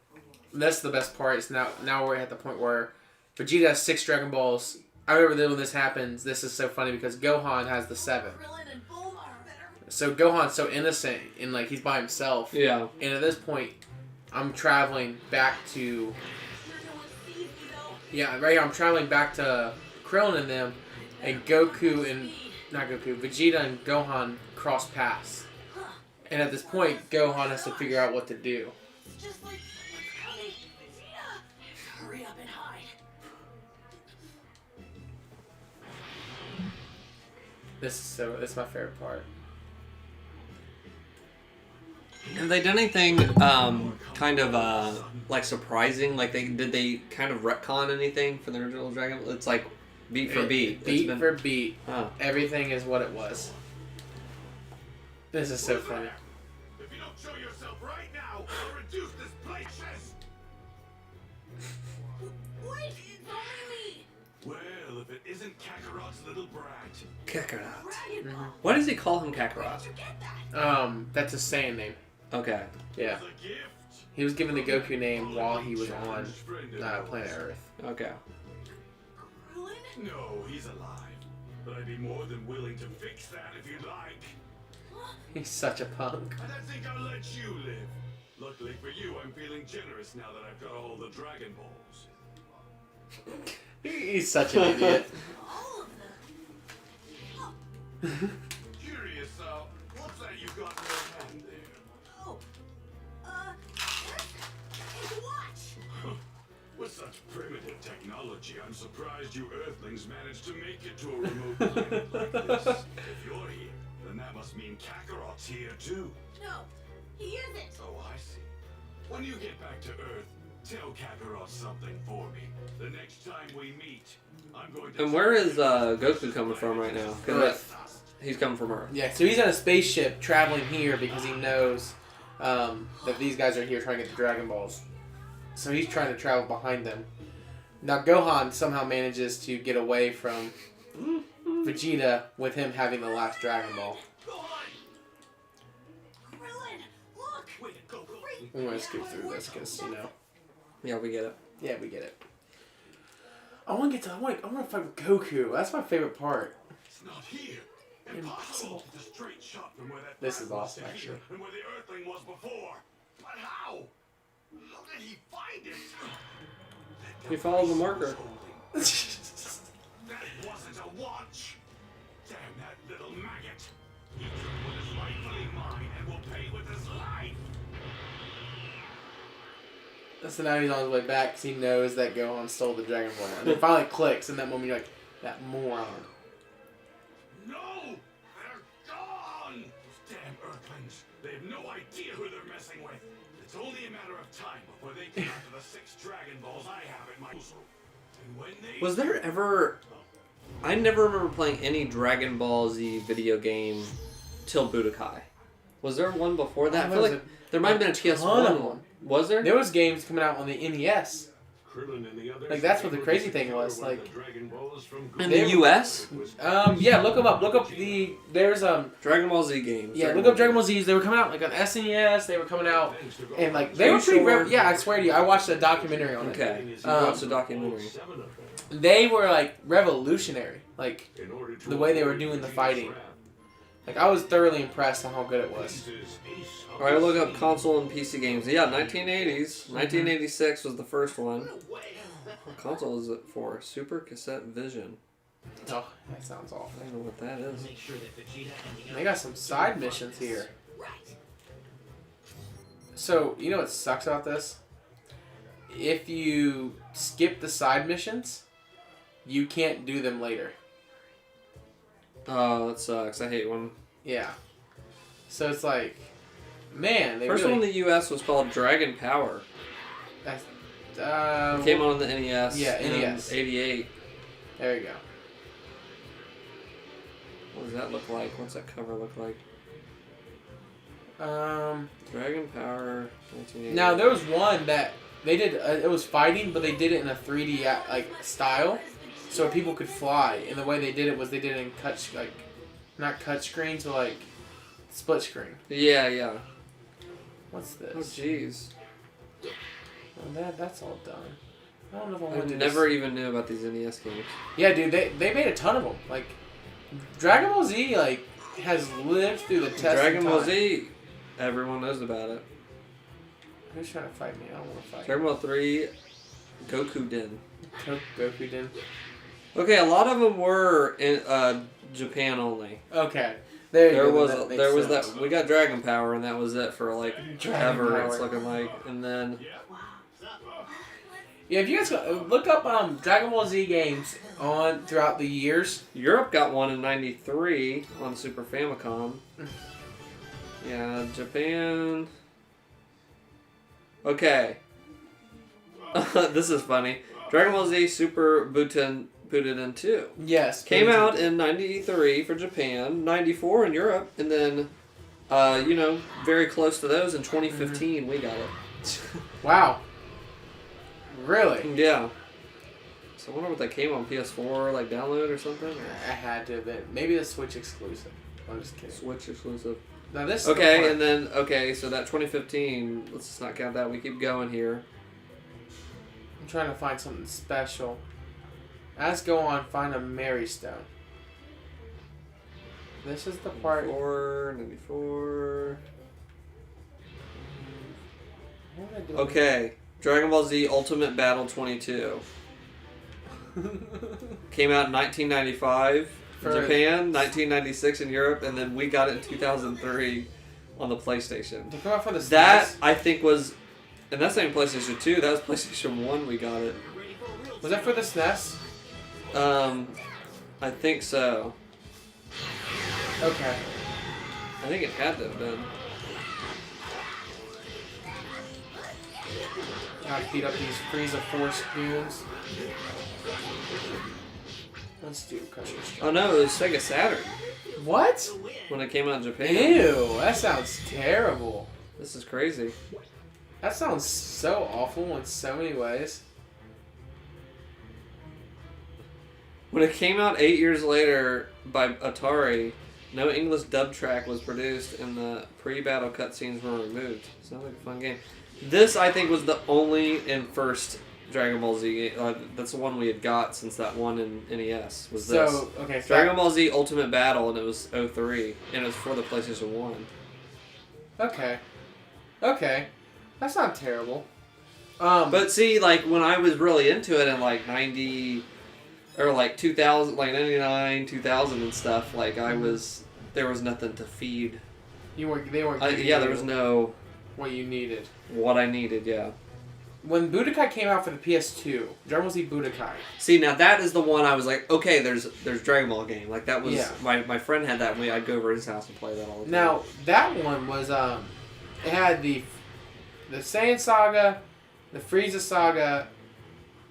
that's the best part. It's now we're at the point where Vegeta has 6 Dragon Balls. I remember that when this happens, this is so funny because Gohan has the 7. So Gohan's so innocent and like he's by himself. Yeah. And at this point, I'm traveling back to... Yeah, right here I'm traveling back to Krillin and them, and Vegeta and Gohan cross paths. And at this point, Gohan has to figure out what to do. Hurry up and hide. This is my favorite part. Have they done anything kind of like surprising? Like did they kind of retcon anything for the original Dragon Ball? It's like beat for beat. For beat. Oh. Everything is what it was. This is so funny. If you don't show yourself right now, I'll reduce this plate chest. Wait, it's only me. Well, if it isn't Kakarot's little brat. Kakarot. Why does he call him Kakarot? That's his Saiyan name. Okay. Yeah. He was given the Goku name while he was on planet Earth. Okay. No, he's alive. But I'd be more than willing to fix that if you'd like. He's such a punk. And I think I'll let you live. Luckily for you, I'm feeling generous now that I've got all the Dragon Balls. He's such an idiot. All of them. Curious, what's that you got in your hand there? Oh, it's a watch. With such primitive technology, I'm surprised you Earthlings managed to make it to a remote planet like this. If you're here, then that must mean Kakarot's here too. No, he isn't. Oh, I see. When you get back to Earth, tell Kakarot something for me. The next time we meet, I'm going to... And where is Goku coming from right now? Earth. He's coming from Earth. Yeah, so he's on a spaceship traveling here because he knows that these guys are here trying to get the Dragon Balls. So he's trying to travel behind them. Now Gohan somehow manages to get away from Vegeta with him having the last Dragon Ball. Krillin, look. I'm going to skip through this because, you know. Yeah, we get it. Yeah, we get it. I want to fight with Goku. That's my favorite part. It's not here. Impossible. The straight shot from where that This is brat awesome, was actually. and where the Earthling was before. But how? How did he find it? He follows the marker. That wasn't a watch. Damn that little maggot. He took what is rightfully mine and will pay with his life. So now he's on his way back because he knows that Gohan stole the Dragon Ball. And it finally clicks in that moment. You're like, that moron. No! They're gone! Damn Earthlings. They have no idea who they're messing with. It's only a matter of time before they get after the 6 Dragon Balls I have at my disposal. And when they... Was there ever... I never remember playing any Dragon Ball Z video game till Budokai. Was there one before that? I feel like there might have been a PS1 one. Was there? There was games coming out on the NES. Like, that's what the crazy thing was. Like, in the US? Yeah, look them up. Look up there's Dragon Ball Z games. Yeah, look up Dragon Ball Z's. They were coming out like on SNES. They were coming out, and like they were pretty. Yeah, I swear to you, I watched a documentary on it. Okay, so you watched a documentary. They were like revolutionary, like the way they were doing the fighting. Like, I was thoroughly impressed at how good it was. Alright, look up console and PC games. Yeah, 1980s. 1986 was the first one. What console is it for? Super Cassette Vision. Oh, that sounds awful. I don't know what that is. They got some side missions here. So, you know what sucks about this? If you skip the side missions, you can't do them later. Oh, that sucks. I hate one. Yeah. So it's like, man, they first really... one in the US was called Dragon Power. That's, it came on the NES. Yeah, in NES. 88. There you go. What does that look like? What's that cover look like? Dragon Power 1980. Now, there was one that they did, it was fighting, but they did it in a 3D like style. So people could fly, and the way they did it was they did it in not cut screens, but like split screen. Yeah, yeah. What's this? Oh, jeez. Well, that's all done. I don't know if I I want to do never this. even knew about these NES games. Yeah, dude, they made a ton of them. Like, Dragon Ball Z has lived through the test Dragon of time. Ball Z, everyone knows about it. Who's trying to fight me? I don't want to fight. Dragon Ball 3, Goku Den. Goku Den. Okay, a lot of them were in Japan only. Okay. There was that we got Dragon Power, and that was it for like Dragon ever. Power. It's looking like, and then yeah, if you guys look up Dragon Ball Z games throughout the years. Europe got one in '93 on Super Famicom. Yeah, Japan. Okay, this is funny. Dragon Ball Z Super Butoden 2. Yes. Came out in '93 for Japan, '94 in Europe, and then, very close to those in 2015 we got it. Wow. Really? Yeah. So I wonder what that came on PS4, like download or something? I had to have been. Maybe the Switch exclusive. I'm just kidding. Switch exclusive. Now this. Okay, and then, so that 2015, let's just not count that. We keep going here. I'm trying to find something special. As go on, find a Mary Stone. This is the part. 94. What am I doing? Okay, Dragon Ball Z Ultimate Battle 22. Came out in 1995 in Japan, 1996 in Europe, and then we got it in 2003 on the PlayStation. Did it come out for the SNES? That, I think, was... And that's not even PlayStation 2, that was PlayStation 1 we got it. Was that for the SNES? I think so. Okay. I think it had to have been. Gotta beat up these Frieza Force goons. Let's do Crushing Strike. Oh no, it was Sega Saturn What? when it came out in Japan. Ew, that sounds terrible. This is crazy. That sounds so awful in so many ways. When it came out 8 years later by Atari, no English dub track was produced and the pre-battle cutscenes were removed. Sounds like a fun game. This, I think, was the only and first Dragon Ball Z game. That's the one we had got since that one in NES. Was this. So, okay. So Dragon Ball Z Ultimate Battle, and it was 03, and it was for the PlayStation 1. Okay. Okay. That's not terrible. But see, like, when I was really into it in, like, 90... Or, like, 2000, like, 99, 2000 and stuff, like, there was nothing to feed. They weren't giving there you was no... what you needed. What I needed, yeah. When Budokai came out for the PS2, Dragon Ball Z Budokai. See, now that is the one I was like, okay, there's Dragon Ball game. Like, that was... Yeah. My friend had that, and I'd go over to his house and play that all the time. Now, that one was, it had the Saiyan Saga, the Frieza Saga,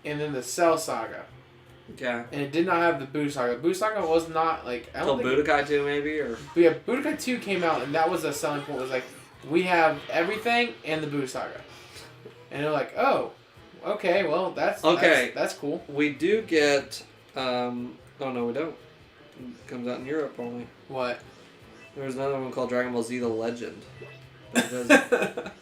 and then the Cell Saga. Okay. And it did not have the Buu Saga. Buu Saga was not like I Till don't think. Budokai 2 maybe, or But yeah, Budokai 2 came out, and that was the selling point. Was like we have everything and the Buu Saga, and they're like, oh, okay, well that's Okay. That's cool. we do get. Oh no, we don't. It comes out in Europe only. What? There's another one called Dragon Ball Z: The Legend. But it doesn't-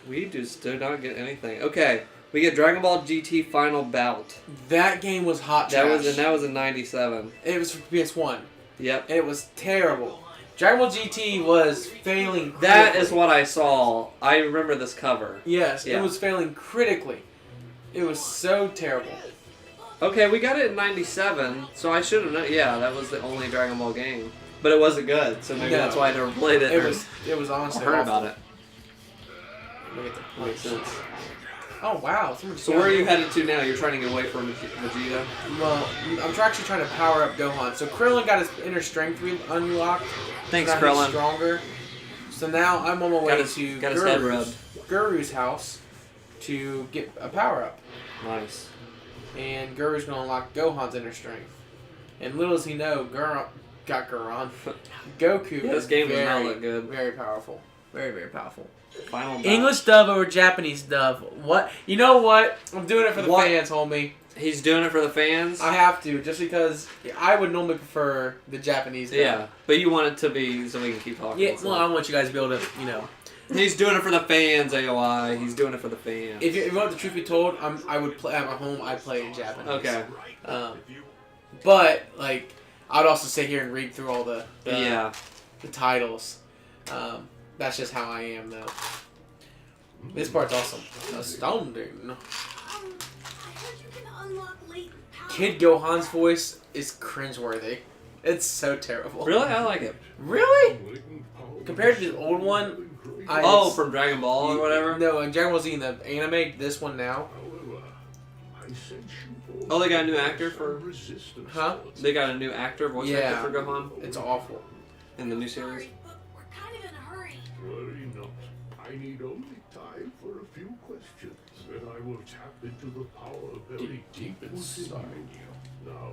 we just do not get anything. Okay, we get Dragon Ball GT Final Bout. That game was hot trash. That was in '97. It was for PS1. Yep. And it was terrible. Dragon Ball GT was failing. That critically. is what I saw. I remember this cover. Yes, Yeah. it was failing critically. It was so terrible. Okay, we got it in '97, so I should have known. Yeah, that was the only Dragon Ball game, but it wasn't good, so maybe No. that's why I never played it. It was I honestly. heard awful. about it. Look at the Makes sense. Oh wow! So where are you headed to now? You're trying to get away from Vegeta. Well, I'm actually trying to power up Gohan. So Krillin got his inner strength unlocked. Thanks, So now he's Krillin. stronger. So now I'm on my way to got his head Guru's house to get a power up. Nice. And Guru's gonna unlock Gohan's inner strength. And little does he know, Goku This is game does not very, look good. very powerful. Very, very powerful. Final bout. English dub over Japanese dub. What? You know what? I'm doing it for the What? fans, homie. He's doing it for the fans. I have to, just because I would normally prefer the Japanese dub. Yeah, but you want it to be so we can keep talking. Yeah, and well, stuff. I want you guys to be able to, you know. He's doing it for the fans, AOI. He's doing it for the fans. If you want the truth be told, I would play at my home. I'd play in Japanese. Okay. But like, I'd also sit here and read through all the Yeah. the titles. That's just how I am, though. This part's awesome. Astounding. I heard you can unlock latent power. Kid Gohan's voice is cringeworthy. It's so terrible. Really, I like it. Really? Compared to the old one, Oh, from Dragon Ball or whatever. No, in Dragon Ball Z in the anime, this one now. Oh, they got a new actor for. Huh? They got a new actor, voice Yeah. actor for Gohan It's awful. in the new series. Sorry, but we're kind of in a hurry. Worry not. I need only time for a few questions. Then I will tap into the power very deep inside you. Now,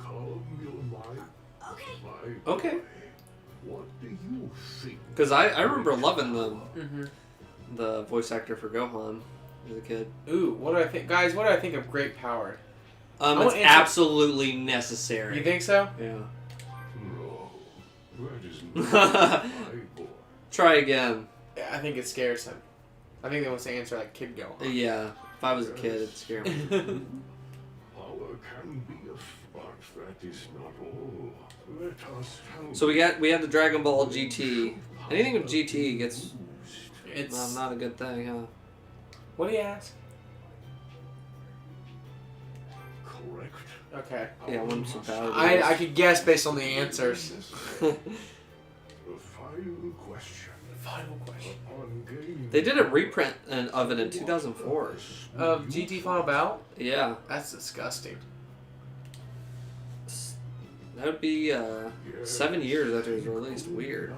calm your mind. Okay. My Okay. boy. What do you think? Because I remember loving Mm-hmm. the voice actor for Gohan as a kid. Ooh, what do I think, guys? What do I think of Great Power? I It's want answer- absolutely necessary. You think so? Yeah. No, that is not my boy. Try again. Yeah, I think it scares him. I think they want to answer like Kid Gohan. Yeah. If I was a kid, it'd scare me. Power can be a spark, that is not all. Let us help. So we had the Dragon Ball GT. Anything with GT gets It's not a good thing, huh? what do you ask? Correct. Okay. Yeah, one some power. I could guess based on the answers. The final question. Final question. Upon gaining They did a reprint of it in 2004. Of GT Final Bout? Yeah, That's disgusting. that would be 7 years after it was released. Weird.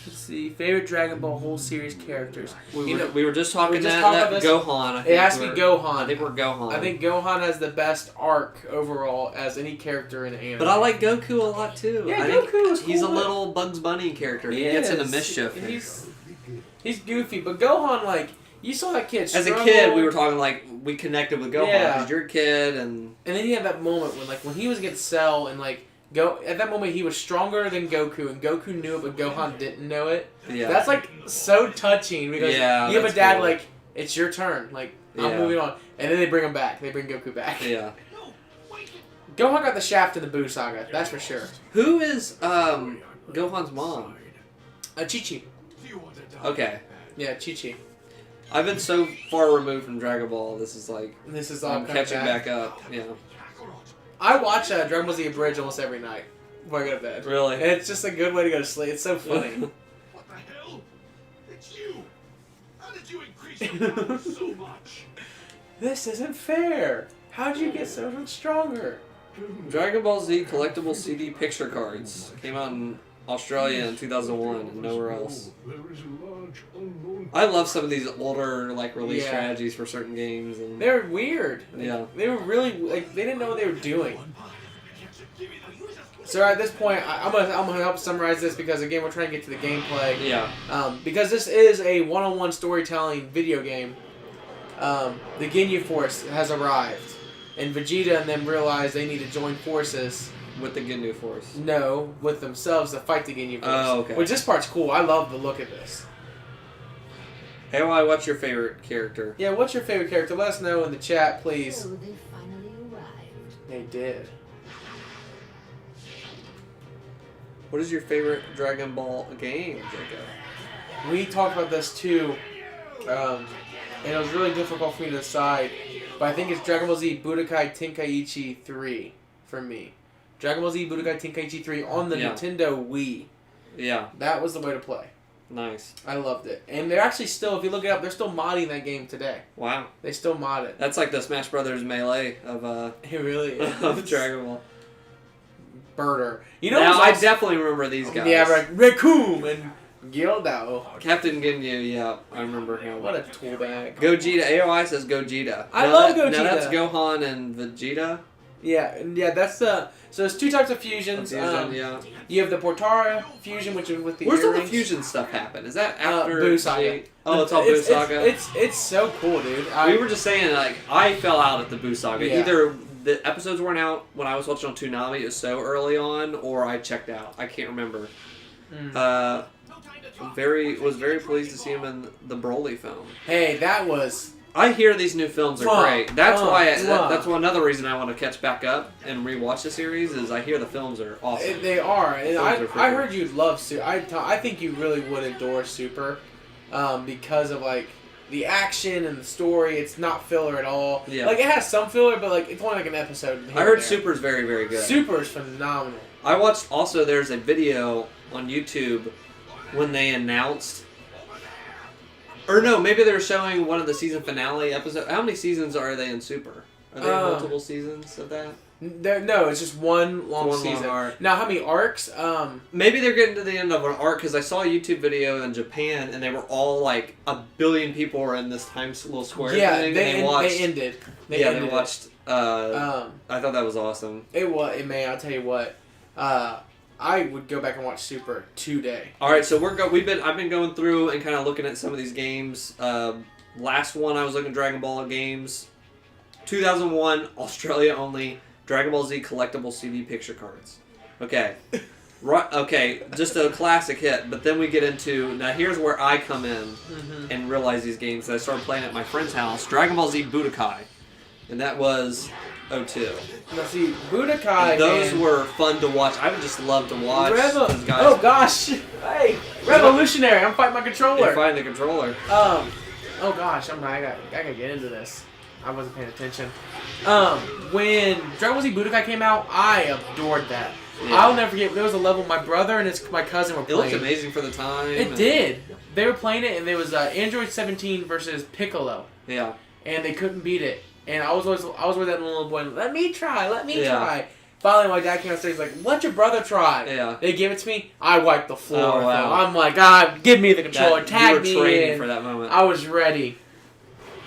Let's see. Favorite Dragon Ball whole series characters. We were just talking just that talking about this. Gohan. I think It has to be we're- Gohan. I think we're Gohan. I think Gohan has the best arc overall as any character in the anime. But I like Goku a lot too. Yeah, I think Goku is he's a cool. little Bugs Bunny character. He gets into mischief. He's goofy, but Gohan, like, you saw that kid As a struggle. kid, we were talking like we connected with Gohan Yeah. because you're a kid, and And then you had that moment when he was against Cell and at that moment he was stronger than Goku and Goku knew it but Gohan didn't know it. yeah, That's like so touching because Yeah, you have a that's dad cool. like, it's your turn, like I'm Yeah. moving on. And then they bring him back. They bring Goku back. yeah. Gohan got the shaft in the Buu saga, that's for sure. Who is Gohan's mom? Chi-Chi. Okay, Yeah, Chi-Chi. I've been so far removed from Dragon Ball. This is like This is all I'm coming catching back up. Yeah, I watch Dragon Ball Z Abridged almost every night before I go to bed. really. And it's just a good way to go to sleep. It's so funny. What the hell? It's you! How did you increase your power so much? This isn't fair. How'd you get so much stronger? Dragon Ball Z collectible CD picture cards came out in Australia in 2001 and nowhere else. I love some of these older like release strategies for certain games, and they're weird. Yeah, they were really like they didn't know what they were doing. So at this point, I'm gonna help summarize this because again we're trying to get to the gameplay. Yeah. Because this is a one-on-one storytelling video game. The Ginyu Force has arrived, and Vegeta and them realize they need to join forces. With the Ginyu Force? No, with themselves to fight the Ginyu Force. Oh, okay. Which this part's cool. I love the look of this. Hey, why? What's your favorite character? Yeah, what's your favorite character? Let us know in the chat, please. Oh, they finally arrived. They did. What is your favorite Dragon Ball game, Jacob? We talked about this too, and it was really difficult for me to decide. But I think it's Dragon Ball Z Budokai Tenkaichi 3 for me. Dragon Ball Z Budokai Tenkaichi 3 on the Nintendo Wii. Yeah. That was the way to play. Nice. I loved it. And they're actually still, if you look it up, they're still modding that game today. Wow. They still mod it. That's like the Smash Brothers Melee of It really is. of Dragon Ball. Birder. You know now, I definitely remember these guys. Yeah, like Raccoon and Gildo. Captain Ginyu, yeah, I remember him. What a tool bag. Gogeta. AOI says Gogeta. I love Gogeta. Now that's Gohan and Vegeta. Yeah, that's so there's two types of fusions. Yeah. You have the Portara fusion, which is with the Where's all earrings. the fusion stuff happen? Is that after Boo Saga? Oh, it's all Boo Saga. It's so cool, dude. We were just saying, like, I fell out at the Boo Saga. Yeah. Either the episodes weren't out when I was watching on Toonami, it was so early on, or I checked out. I can't remember. Was very pleased to see him in the Broly film. Hey, that was. I hear these new films are great. That's why. That's another reason I want to catch back up and rewatch the series. Is I hear the films are awesome. They are, and I are heard you'd love Super. I think you really would adore Super, because of like the action and the story. It's not filler at all. Yeah. Like it has some filler, but like it's only like an episode. I heard Super's very, very good. Super's phenomenal. I watched also. There's a video on YouTube when they announced. Or no, maybe they were showing one of the season finale episodes. How many seasons are they in Super? Are there multiple seasons of that? No, it's just one long season. Arc. Now, how many arcs? Maybe they're getting to the end of an arc because I saw a YouTube video in Japan and they were all like 1 billion people were in this Times little square thing. They ended. They watched. I thought that was awesome. I'll tell you what. I would go back and watch Super today. All right, so I've been going through and kind of looking at some of these games. Last one I was looking at Dragon Ball games. 2001 Australia only Dragon Ball Z collectible CD picture cards. Okay. Right. Okay, just a classic hit. But then we get into now. Here's where I come in and realize these games. I started playing at my friend's house. Dragon Ball Z Budokai, and that was 02. Now see, Budokai. And those were fun to watch. I would just love to watch those guys. Oh gosh! Hey, revolutionary! I'm fighting my controller. You're fighting the controller. Oh gosh! I gotta get into this. I wasn't paying attention. When Dragon Ball Z Budokai came out, I adored that. Yeah. I'll never forget. There was a level my brother and my cousin were playing. It looked amazing for the time. It did. They were playing it, and there was Android 17 versus Piccolo. Yeah. And they couldn't beat it. And I was with that little boy. Let me try. Try. Finally, my dad came upstairs. Like, let your brother try. Yeah. They give it to me. I wiped the floor. Oh, wow. I'm like, God, give me the controller. Tag me in. You were training for that moment. I was ready.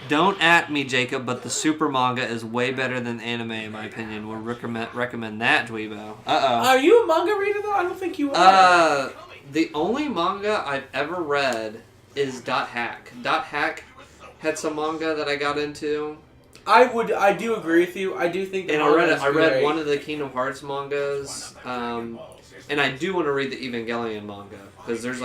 Don't at me, Jacob, but the Super manga is way better than anime, in my opinion. We'll recommend that, Dweebo. Are you a manga reader, though? I don't think you are. The only manga I've ever read is Dot Hack. Dot Hack had some manga that I got into. I do agree with you. I do think I read one of the Kingdom Hearts mangas, and I do want to read the Evangelion manga because there's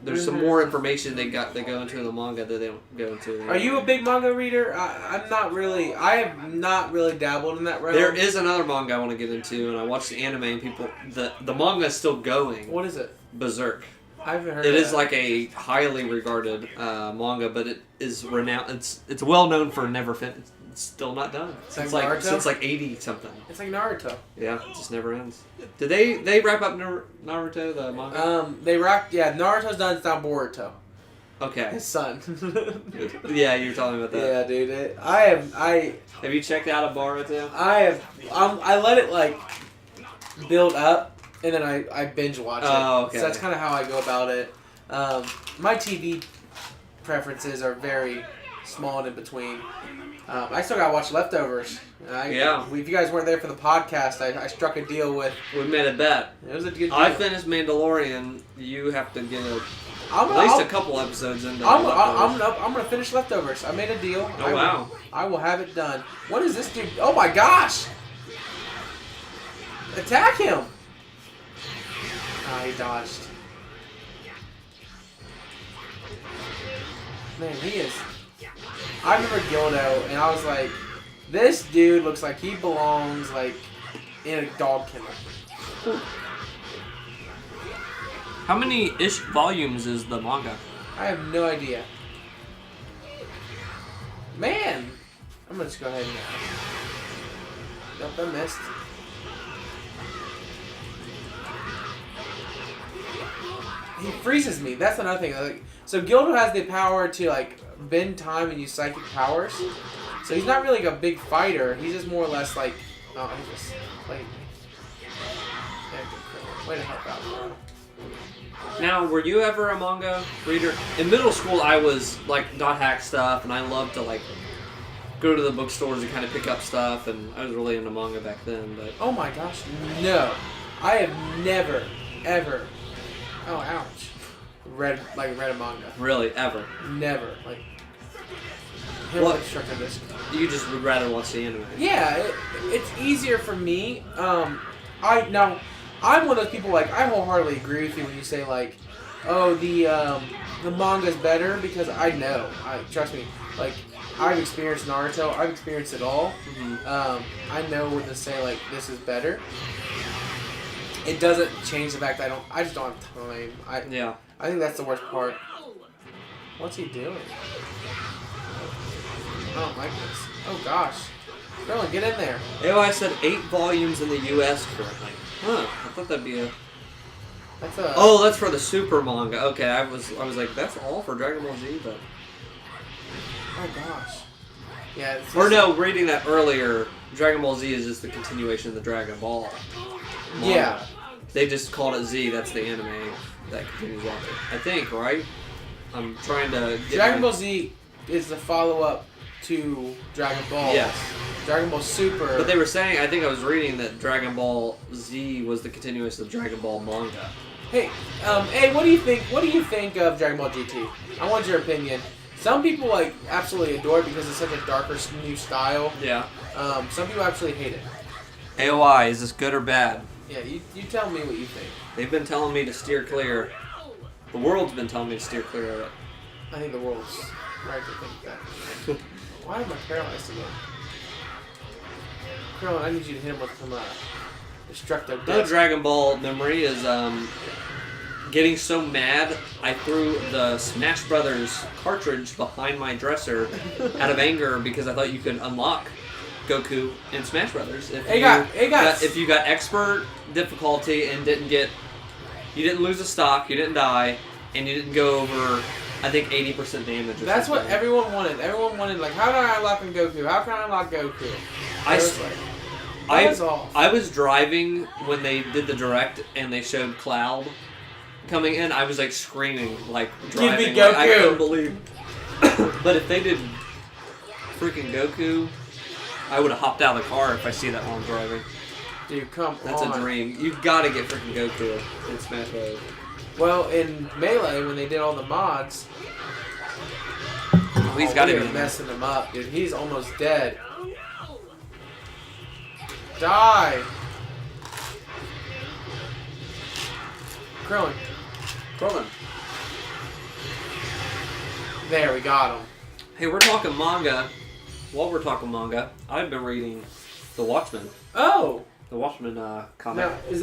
there's some more information they go into in the manga that they don't go into. Are you a big manga reader? I'm not really. I have not really dabbled in that realm. There is another manga I want to get into, and I watched the anime and the manga is still going. What is it? Berserk. I haven't heard. It is like a highly regarded manga, but it is renowned. It's well known for never finished. Still not done. Since like 80 something. It's like Naruto. Yeah, it just never ends. Did they wrap up Naruto the manga? They wrapped. Yeah, Naruto's done. It's now Boruto. Okay. His son. Yeah, you were telling me about that. Yeah, dude. Have you checked out a Boruto? I have. I let it like build up, and then I binge watch it. Oh, okay. So that's kind of how I go about it. My TV preferences are very small and in between. I still gotta watch Leftovers. If you guys weren't there for the podcast, I struck a deal with. We made a bet. It was a good deal. I finished Mandalorian. You have to get at least a couple episodes into I'm gonna finish Leftovers. I made a deal. Oh, wow. I will have it done. What is this dude? Oh my gosh! Attack him! Ah, he dodged. Man, he is. I remember Gildo, and I was like, this dude looks like he belongs like in a dog kennel. How many-ish volumes is the manga? I have no idea. Man! I'm gonna just go ahead and... Nope, I missed. He freezes me. That's another thing. Like, so Gildo has the power to like bend time and use psychic powers. So he's not really like a big fighter. He's just more or less like... Oh, he's just... Like... Way to help out, bro. Now, were you ever a manga reader? In middle school, I was like dot hack stuff, and I loved to like go to the bookstores and kind of pick up stuff, and I was really into manga back then. But oh my gosh, no! I have never, ever, oh ouch, read a manga. Really, ever? Never, like. What? This. You just would rather watch the anime? Yeah, it's easier for me. I'm one of those people, like, I wholeheartedly agree with you when you say, like, oh, the manga's better, because I know. Trust me, like, I've experienced Naruto, I've experienced it all. Mm-hmm. I know when to say, like, this is better. It doesn't change the fact that I just don't have time. I think that's the worst part. What's he doing? I don't like this. Oh, gosh. Merlin, get in there. I said 8 volumes in the U.S. currently. Huh, I thought that'd be a... Oh, that's for the Super manga. Okay, I was like, that's all for Dragon Ball Z, but... Oh, gosh. Yeah, or no, reading that earlier, Dragon Ball Z is just the continuation of the Dragon Ball manga. Yeah. They just called it Z, that's the anime that continues after. I think, right? I'm trying to get Dragon Ball Z is the follow-up to Dragon Ball. Yes. Dragon Ball Super. But they were saying, I think I was reading that Dragon Ball Z was the continuation of Dragon Ball manga. Hey, what do you think? What do you think of Dragon Ball GT? I want your opinion. Some people like absolutely adore it because it's such a darker new style. Yeah. Some people absolutely hate it. AOI, is this good or bad? Yeah, you tell me what you think. They've been telling me to steer clear. The world's been telling me to steer clear of it. I think the world's right to think that. Why am I paralyzed again? Carolyn, I need you to hit him with some destructive The Dragon Ball memory is getting so mad I threw the Smash Brothers cartridge behind my dresser out of anger because I thought you could unlock Goku in Smash Brothers if you got expert difficulty and you didn't lose a stock, you didn't die, and you didn't go over, I think, 80% damage. That's what everyone wanted. Everyone wanted, like, how can I unlock Goku? How can I unlock Goku? I was driving when they did the direct and they showed Cloud coming in. I was like screaming, like driving. Give me Goku. Like, I couldn't believe. But if they did freaking Goku, I would have hopped out of the car if I see that while I'm driving. Dude, come That's on. a dream. You gotta get freaking Goku in Smash Bros. Well, in Melee, when they did all the mods, he's got to be messing him up, dude. He's almost dead. Die! Krillin. There, we got him. Hey, we're talking manga. While we're talking manga, I've been reading The Watchmen. Oh! The Watchmen comic. Now, is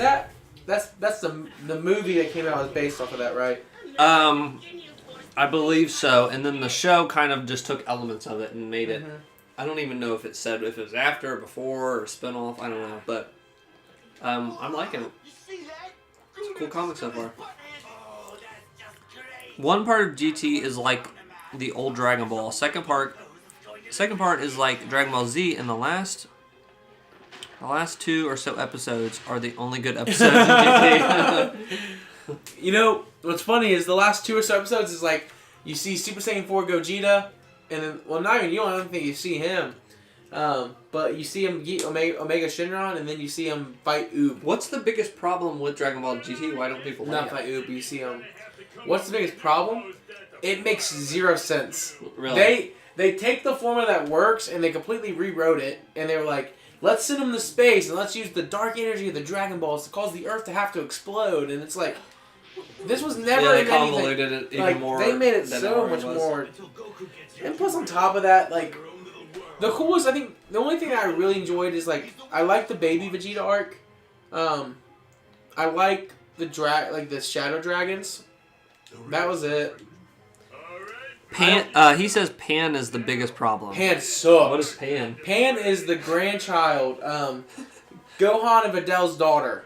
that's the movie that came out was based off of that, right? I believe so. And then the show kind of just took elements of it and made it. I don't even know if it said if it was after or before or a spinoff. I don't know, but I'm liking it. It's a cool comic so far. One part of GT is like the old Dragon Ball. Second part is like Dragon Ball Z, and the last The last 2 or so episodes are the only good episodes in GT. You know, what's funny is the last 2 or so episodes is like, you see Super Saiyan 4 Gogeta, and then, well, not even you, I don't think you see him. But you see him get Omega Shenron, and then you see him fight Oob. What's the biggest problem with Dragon Ball GT? Why don't people like Not fight Oob, you see him. What's the biggest problem? It makes 0 sense. Really? They take the formula that works, and they completely rewrote it, and they were like, let's send them to space, and let's use the dark energy of the Dragon Balls to cause the Earth to have to explode, and it's like, this was never they in convoluted anything. it even Like, more. they made it than so already much was. more. And plus on top of that, like, the coolest, I think, the only thing I really enjoyed is, like, I like the Baby Vegeta arc. I like the Shadow Dragons. That was it. Pan. He says Pan is the biggest problem. Pan sucks. What is Pan? Pan is the grandchild, Gohan and Vidal's daughter.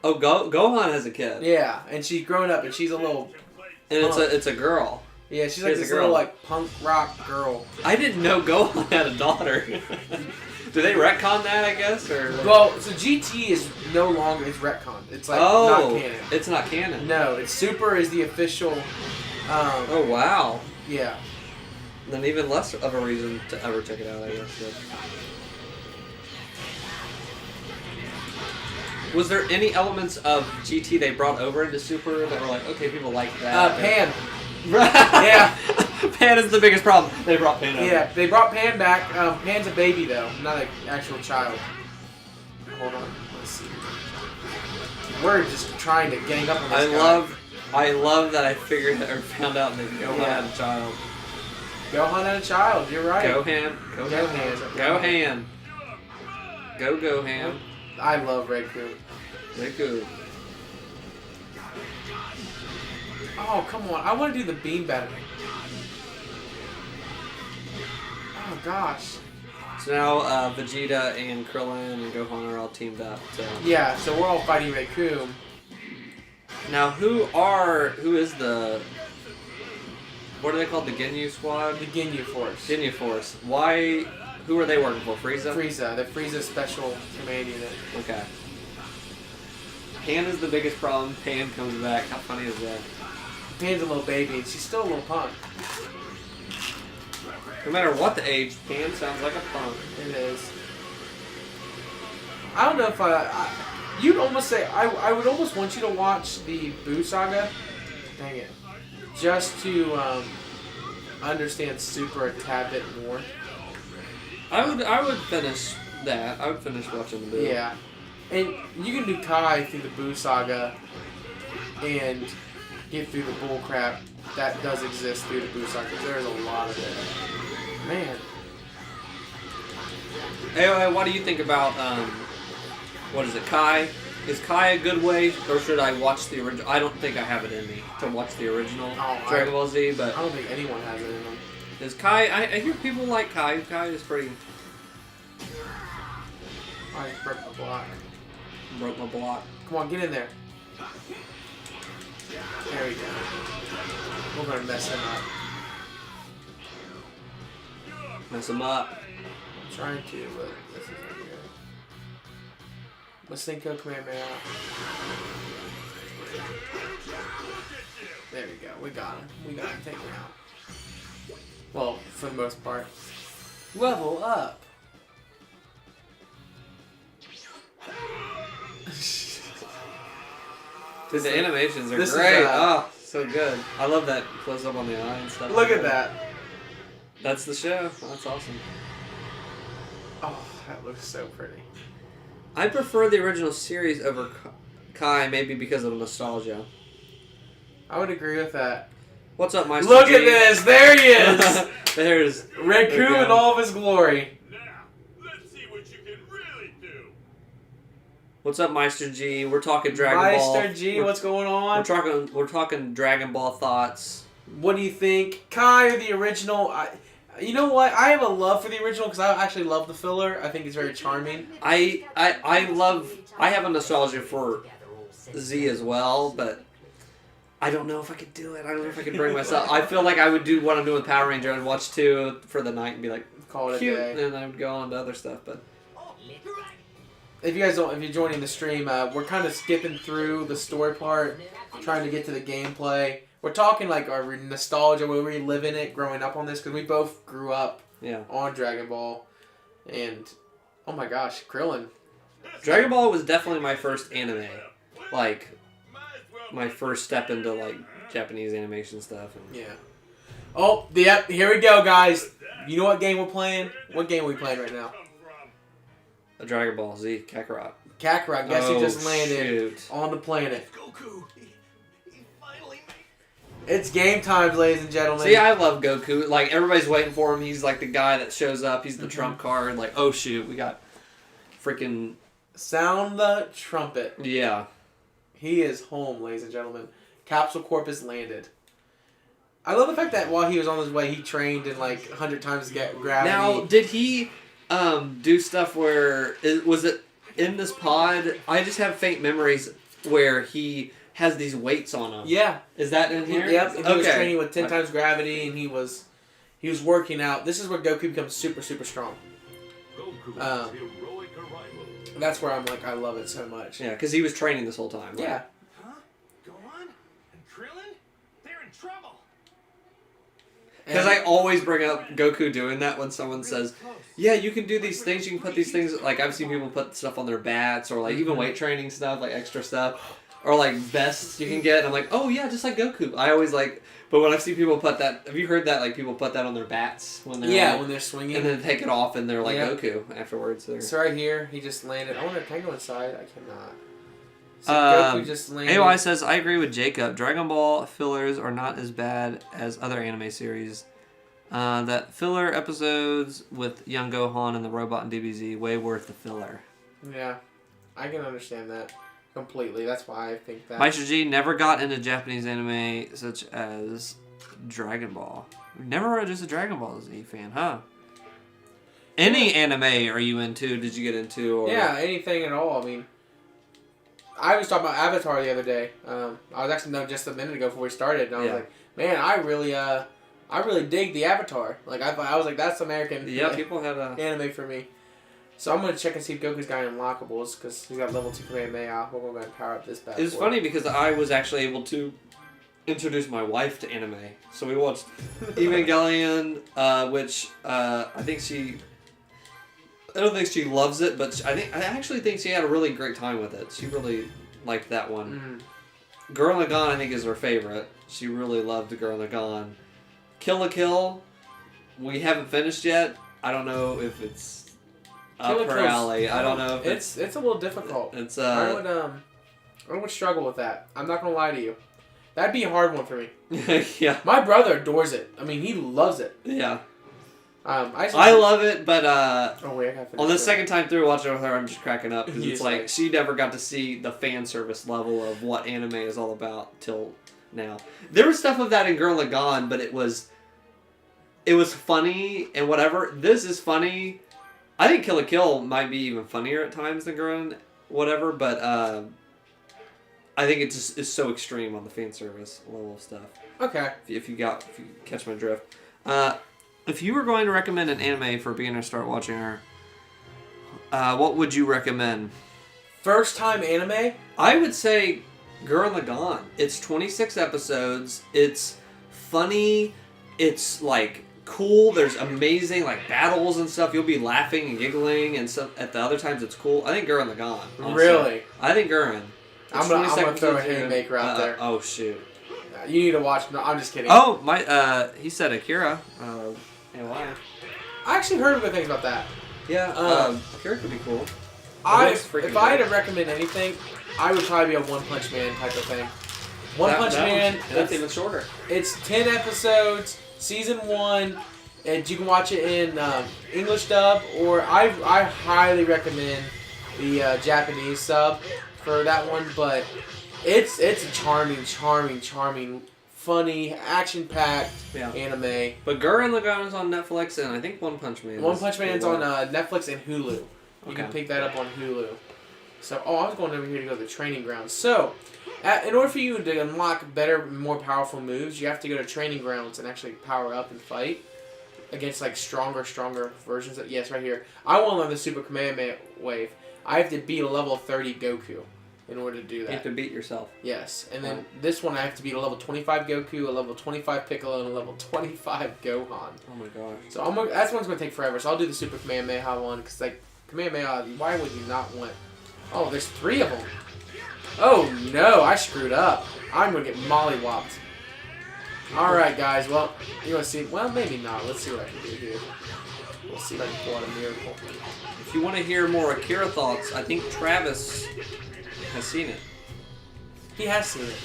Oh, Gohan has a kid. Yeah, and she's grown up, and she's a little... And it's a girl. Yeah, she's like Here's this a girl. little, like, punk rock girl. I didn't know Gohan had a daughter. Do they retcon that, I guess? Or Well, so GT is no longer, it's retcon. It's, like, not canon. It's not canon. No, it's Super is the official, Oh, wow. yeah. Then even less of a reason to ever check it out, I guess. But... Was there any elements of GT they brought over into Super that were like, okay, people like that? Pan. Yeah. Pan is the biggest problem. They brought Pan over. Yeah, they brought Pan back. Pan's a baby, though, not an actual child. Hold on, let's see. We're just trying to gang up on this guy. I love that I found out that Gohan had a child. Gohan had a child, you're right. Gohan. Go Gohan. I love Riku. Riku. Oh, come on. I want to do the beam battle. Oh, gosh. So now Vegeta and Krillin and Gohan are all teamed up. So. Yeah, so we're all fighting Riku. Now who is the... What are they called? The Ginyu Squad? The Ginyu Force. Ginyu Force. Why... Who are they working for? Frieza? Frieza. The Frieza Special Command Unit. Okay. Pan is the biggest problem. Pan comes back. How funny is that? Pan's a little baby, and she's still a little punk. No matter what the age, Pan sounds like a punk. It is. I don't know if you'd almost say... I would almost want you to watch the Buu Saga. Dang it. Just to understand Super a tad bit more. I would finish that. I would finish watching the Buu. Yeah. And you can do Kai through the Buu Saga and get through the bullcrap that does exist through the Buu Saga, because there's a lot of it. Man. Hey, what do you think about, what is it, Kai? Is Kai a good way, or should I watch the original? I don't think I have it in me to watch the original Dragon Ball Z, but... I don't think anyone has it in them. Is Kai... I hear people like Kai. Kai is pretty... I just broke the block. Broke my block. Come on, get in there. There we go. We're going to mess him up. Mess him up. I'm trying to, but this isn't good. Masenko Kamehameha. There we go. We got him. We got him taken out. Well, for the most part. Level up. Dude, the animations are This is, great. Oh, so good. I love that close up on the eye and stuff. Look at that. That's the show. That's awesome. Oh, that looks so pretty. I prefer the original series over Kai, maybe because of nostalgia. I would agree with that. What's up, Meister Look G? at this! There he is! There's Riku in all of his glory. Now, let's see what you can really do. What's up, Meister G? We're talking Dragon Ball. Meister G, what's going on? We're talking Dragon Ball thoughts. What do you think? Kai or the original? You know what? I have a love for the original because I actually love the filler. I think it's very charming. I have a nostalgia for Z as well, but I don't know if I could do it. I don't know if I could bring myself. I feel like I would do what I'm doing with Power Ranger and watch 2 for the night and be like, Call it cute, a day. and I would go on to other stuff. But if you're joining the stream, we're kind of skipping through the story part, trying to get to the gameplay. We're talking like our nostalgia, we're reliving it, growing up on this, because we both grew up on Dragon Ball, and oh my gosh, Krillin. Dragon Ball was definitely my first anime, like my first step into like Japanese animation stuff. And... Yeah. Oh, yep. Here we go, guys. You know what game we're playing? What game are we playing right now? A Dragon Ball Z Kakarot. Kakarot. Guess who just landed on the planet? Goku. He finally made. It's game time, ladies and gentlemen. See, I love Goku. Like everybody's waiting for him. He's like the guy that shows up. He's the trump card. Like, oh shoot, we got freaking sound the trumpet. Yeah. He is home, ladies and gentlemen. Capsule Corp has landed. I love the fact that while he was on his way, he trained in like 100 times gravity. Now, did he do stuff where was it in this pod? I just have faint memories where he has these weights on him. Yeah, is that in here? Yep. He was training with 10 times gravity, and he was working out. This is where Goku becomes super strong. That's where I'm like, I love it so much. Yeah, because he was training this whole time. Right? Yeah. Huh? Gohan? And Krillin? They're in trouble. Because I always bring up Goku doing that when someone says, yeah, you can do these things, you can put these things, like I've seen people put stuff on their bats, or like even weight training stuff, like extra stuff, or like vests you can get, and I'm like, oh yeah, just like Goku. I always like, but when I've seen people put that, have you heard that, like people put that on their bats when they're when they're swinging? And then take it off and they're like Goku afterwards. It's right here, he just landed. I want to tango inside, I cannot. So Goku just landed. AOI says, I agree with Jacob. Dragon Ball fillers are not as bad as other anime series. That filler episodes with young Gohan and the robot and DBZ, way worth the filler. Yeah, I can understand that completely. That's why I think that. Maestro G never got into Japanese anime such as Dragon Ball. Never were just a Dragon Ball Z fan, huh? Any anime are you into? Did you get into? Or... Yeah, anything at all. I mean, I was talking about Avatar the other day. I was actually just a minute ago before we started, and I was like, man, I really dig the Avatar. Like I was like, that's American. Yeah, people had anime for me. So I'm gonna check and see if Goku's got any unlockables because he's got level 2 Kamehameha. We're gonna power up this bad boy. It was funny because I was actually able to introduce my wife to anime. So we watched Evangelion, which I think she. I don't think she loves it, but I actually think she had a really great time with it. She really liked that one. Mm-hmm. Girl Lagann, I think, is her favorite. She really loved Girl Lagann. Kill la Kill, we haven't finished yet. I don't know if it's up her alley. I don't know if it's a little difficult. It's I would struggle with that. I'm not gonna lie to you. That'd be a hard one for me. Yeah. My brother adores it. I mean, he loves it. Yeah. I love it, but wait, I gotta finish on the second time through watching it with her, I'm just cracking up because it's like she never got to see the fan service level of what anime is all about till now. There was stuff of that in Girl Lagann, but it was funny and whatever. This is funny. I think Kill la Kill might be even funnier at times than Girl whatever, but I think it just is so extreme on the fan service level of stuff. Okay. If you catch my drift. If you were going to recommend an anime for a beginner to start watching her, what would you recommend? First time anime? I would say Gurren Lagann. It's 26 episodes. It's funny. It's like cool. There's amazing like battles and stuff. You'll be laughing and giggling, and so at the other times it's cool. I think Gurren Lagann. Honestly. Really? I think Gurren. I'm gonna throw a haymaker out there. Oh shoot! You need to watch. No, I'm just kidding. Oh my! He said Akira. Why? I actually heard good things about that. Yeah. Akira could be cool. If I had to recommend anything, I would probably be a One Punch Man type of thing. One Punch Man. That's even shorter. It's 10 episodes, season 1, and you can watch it in English dub, or I highly recommend the Japanese sub for that one. But it's a charming, funny, action-packed anime. But Gurren Lagann is on Netflix, and I think One Punch Man. One Punch Man is on Netflix and Hulu. You can pick that up on Hulu. So, I was going over here to go to the training grounds. So, in order for you to unlock better, more powerful moves, you have to go to training grounds and actually power up and fight. against like stronger versions of right here. I want on the Super Kamehameha wave. I have to beat a level 30 Goku in order to do that. You have to beat yourself. Yes, and then this one I have to beat a level 25 Goku, a level 25 Piccolo, and a level 25 Gohan. Oh my gosh. So that's one's gonna take forever. So I'll do the Super Kamehameha one because like Kamehameha, why would you not want? Oh, there's 3 of them. Oh no, I screwed up. I'm gonna get mollywopped. All right, guys. Well, you want to see? Well, maybe not. Let's see what I can do here. We'll see if I can pull out a miracle. If you want to hear more Akira thoughts, I think Travis has seen it. He has seen it.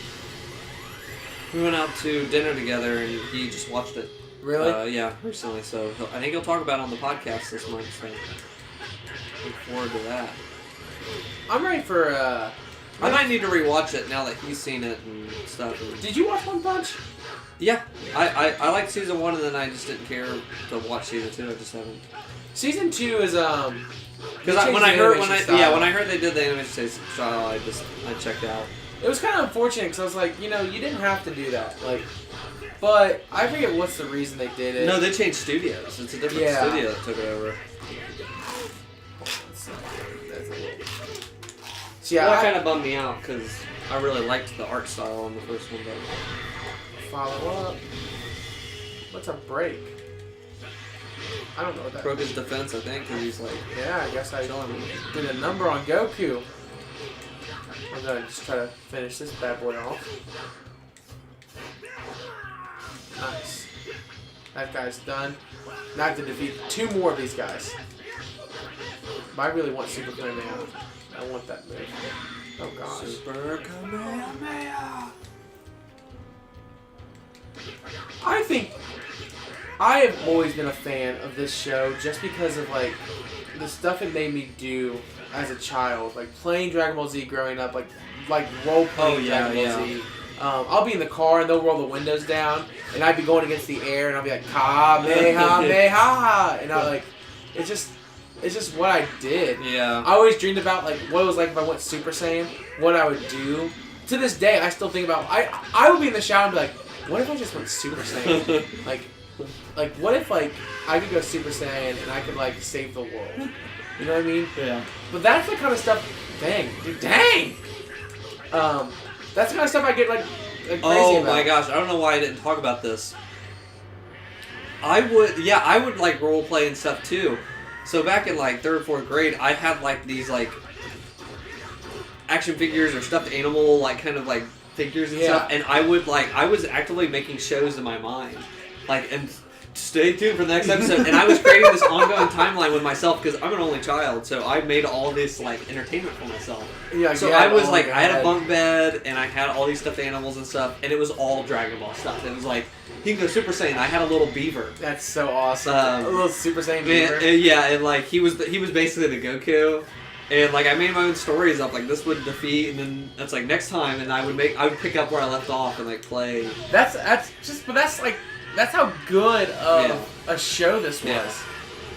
We went out to dinner together and he just watched it. Really? Yeah, recently. So I think he'll talk about it on the podcast this month. So look forward to that. I'm ready for. I might need to rewatch it now that he's seen it and stuff. Did you watch One Punch? Yeah, I liked season 1 and then I just didn't care to watch season 2. I just haven't. Season 2 is Because when I heard they did the animation style, I checked out. It was kind of unfortunate because I was like, you didn't have to do that. Like, but I forget what's the reason they did it. No, they changed studios. It's a different studio that took it over. So yeah, that kind of bummed me out because I really liked the art style on the first one. But follow up. What's a break? I don't know what that broke his defense, I think, because he's like... Yeah, I guess I did a number on Goku. I'm going to just try to finish this bad boy off. Nice. That guy's done. Now I have to defeat 2 more of these guys. But I really want Super Kamehameha. I want that move. Oh gosh. Super Kamehameha! I think I have always been a fan of this show just because of like the stuff it made me do as a child, like playing Dragon Ball Z growing up, like role playing Dragon Ball Z. I'll be in the car and they'll roll the windows down, and I'd be going against the air, and I'll be like Kamehameha, and I like it's just what I did. Yeah. I always dreamed about like what it was like if I went Super Saiyan, what I would do. To this day, I still think about I would be in the shower and be like, what if I just went Super Saiyan? like what if like I could go Super Saiyan and I could like save the world? You know what I mean? Yeah. But that's the kind of stuff. Dang. That's the kind of stuff I get like crazy about. Oh my gosh! I don't know why I didn't talk about this. I would like role play and stuff too. So back in like 3rd or 4th grade, I had like these like action figures or stuffed animal like kind of like figures and stuff, and I was actively making shows in my mind, like, and stay tuned for the next episode. And I was creating this ongoing timeline with myself because I'm an only child, so I made all this like entertainment for myself. Yeah. So I was like, I had a bunk bed and I had all these stuffed animals and stuff, and it was all Dragon Ball stuff. It was like he can go Super Saiyan. I had a little beaver. That's so awesome. A little Super Saiyan beaver. And like he was basically the Goku. And like I made my own stories up, like this would defeat, and then that's like next time, and I would pick up where I left off and like play. That's how good of a show this was,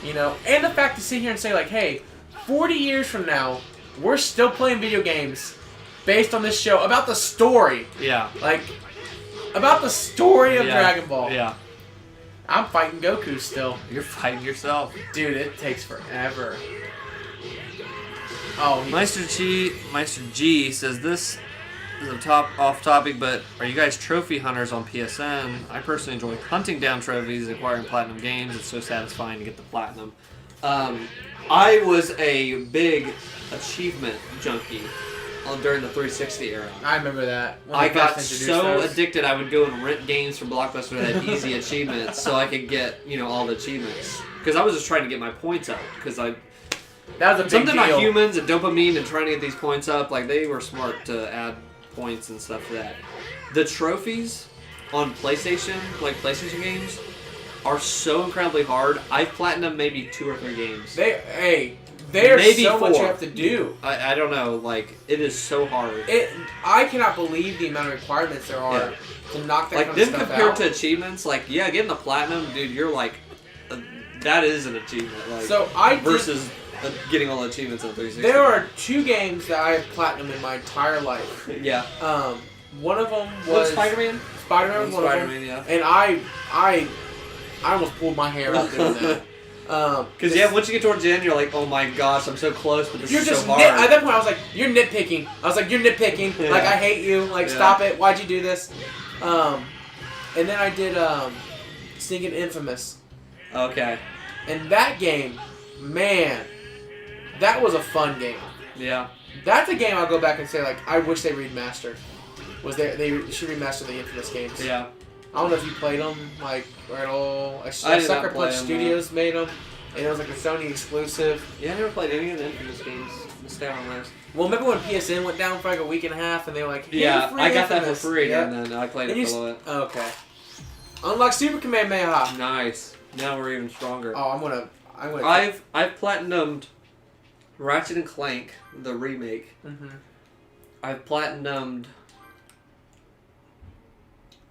you know. And the fact to sit here and say like, hey, 40 years from now, we're still playing video games based on this show about the story. Yeah. Like about the story of Dragon Ball. Yeah. I'm fighting Goku still. You're fighting yourself, dude. It takes forever. Oh, Meister G says this is off topic, but are you guys trophy hunters on PSN? I personally enjoy hunting down trophies, acquiring platinum games. It's so satisfying to get the platinum. I was a big achievement junkie during the 360 era. I remember that. I got so addicted I would go and rent games from Blockbuster that had easy achievements so I could get all the achievements. Because I was just trying to get my points up. Because that was a big something deal. about humans and dopamine and trying to get these points up, like they were smart to add points and stuff to that. The trophies on PlayStation, like PlayStation games, are so incredibly hard. I've platinumed maybe 2 or 3 games. There's maybe so 4. Much you have to do. I don't know, like it is so hard. I cannot believe the amount of requirements there are to knock that kind of stuff out. Like them compared to achievements, like getting the platinum, dude, you're like, that is an achievement. Like, so versus getting all the achievements on 360. There are 2 games that I have platinum in my entire life. Yeah. One of them was Spider-Man. Spider-Man was one of them. Yeah. And I I almost pulled my hair out doing that. Because once you get towards the end, you're like, oh my gosh, I'm so close, but this you're is just so hard. at that point, I was like, you're nitpicking. You're nitpicking. Yeah. Like, I hate you. Like, stop it. Why'd you do this? And then I did Stinking Infamous. Okay. And that game, man, that was a fun game. Yeah. That's a game I'll go back and say, like, I wish they remastered. They should remaster the Infamous games. Yeah. I don't know if you played them, like, or at all. I did Sucker not play Punch them, Studios made them, and it was like a Sony exclusive. Yeah, I never played any of the Infamous games. Let's stay on this. Well, remember when PSN went down for like a week and a half, and they were like, hey, Yeah, free I got that for Infamous. free, Yep. and then I played And it you for a little bit. Okay. Unlock Super Kamehameha. Nice. Now we're even stronger. Oh, I'm gonna. I've platinumed Ratchet and Clank, the remake. Mm-hmm. I've platinumed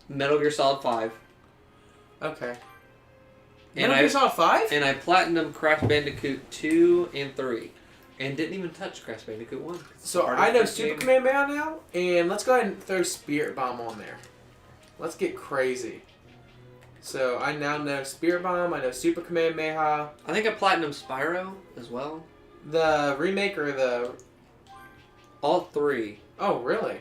Metal Gear Solid 5. Okay. And Metal Gear Solid 5? And I platinumed Crash Bandicoot 2 and 3. And didn't even touch Crash Bandicoot 1. So I know Super Kamehameha now, and let's go ahead and throw Spirit Bomb on there. Let's get crazy. So I now know Spirit Bomb, I know Super Kamehameha. I think I platinumed Spyro as well. The remake or the... All 3. Oh, really?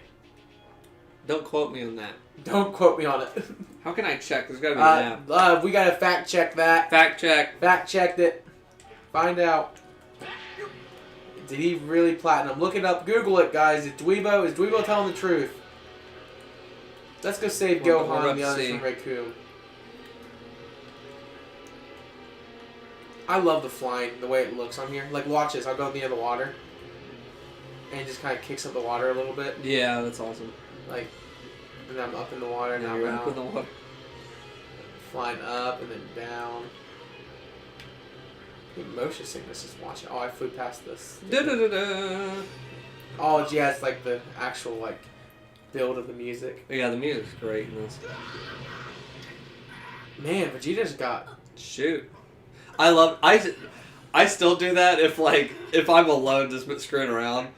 Don't quote me on that. Don't quote me on it. How can I check? There's gotta be an app. We gotta fact check that. Fact check. Fact checked it. Find out. Did he really platinum? Look it up. Google it, guys. Is Dweebo telling the truth? Let's go save We're Gohan about and the to others see. from Raccoon. I love the flying, the way it looks on here. Like, watch this. I'll go near the water. And it just kind of kicks up the water a little bit. Yeah, that's awesome. Like, and I'm up in the water, Now now you're I'm up in the down. water. Flying up and then down. I think motion sickness is watching. Oh, I flew past this. Da-da-da-da. Oh, yeah, it's like the actual, like, build of the music. Yeah, the music's great in this. Man, Vegeta's got... Shoot. I still do that if I'm alone just screwing around.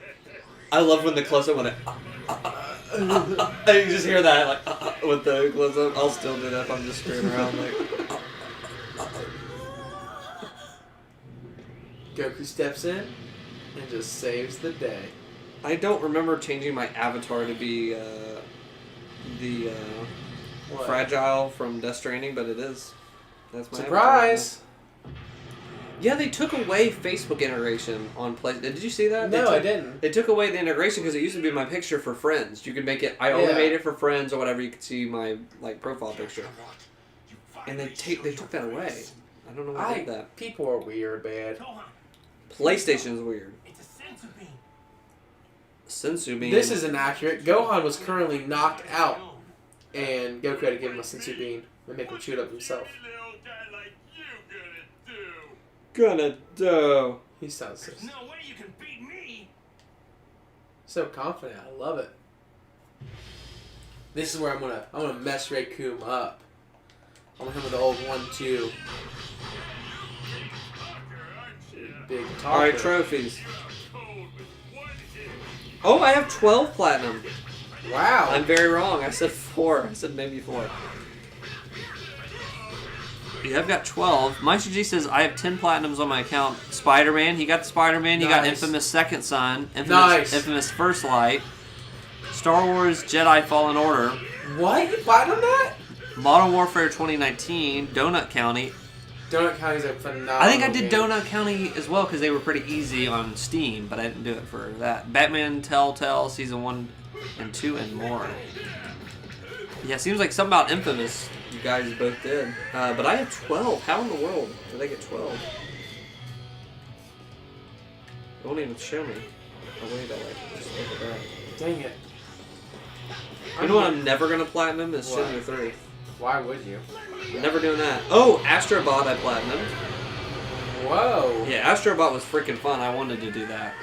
I love when the close-up when it... you just hear that, like, with the close-up. I'll still do that if I'm just screwing around, like... Goku steps in and just saves the day. I don't remember changing my avatar to be the What? Fragile from Death Stranding, but it is. That's my Surprise! avatar. Yeah, they took away Facebook integration on PlayStation. Did you see that? No, I didn't. They took away the integration because it used to be my picture for friends. You could make it. I only Yeah. made it for friends or whatever. You could see my profile picture. And they took that away. I don't know why they did that. People are weird, man. PlayStation's weird. It's a sensu beam. Sensu beam. This is inaccurate. Gohan was currently knocked out, and Goku had to give him a sensu bean and make him shoot up himself. Little guy like you gonna do? gonna do. He sounds so, There's no way you can beat me. so confident. I love it. This is where I'm gonna mess Raccoon up. I'm gonna hit him with the old 1-2. Big talker. All right, trophies. Oh, I have 12 platinum. Wow. I'm very wrong. I said 4. I said maybe 4. Yeah, I've got 12. Meister G says I have 10 platinums on my account. Spider-Man, he got the Spider-Man. He got Nice. Infamous Second Son. Nice. Infamous First Light. Star Wars Jedi Fallen Order. What? You platinum that? Modern Warfare 2019. Donut County. Donut County's a phenomenal I think I did game. Donut County as well because they were pretty easy on Steam, but I didn't do it for that. Batman Telltale Season 1 and 2 and more. Yeah, seems like something about Infamous you guys both did. But I have 12. How in the world did I get 12? It won't even show me. Oh, wait, just look at that. Dang it. You know what I'm never going to platinum is What? Shenmue 3. Why would you? I'm never doing that. Oh, Astrobot I platinumed. Whoa. Yeah, Astrobot was freaking fun. I wanted to do that.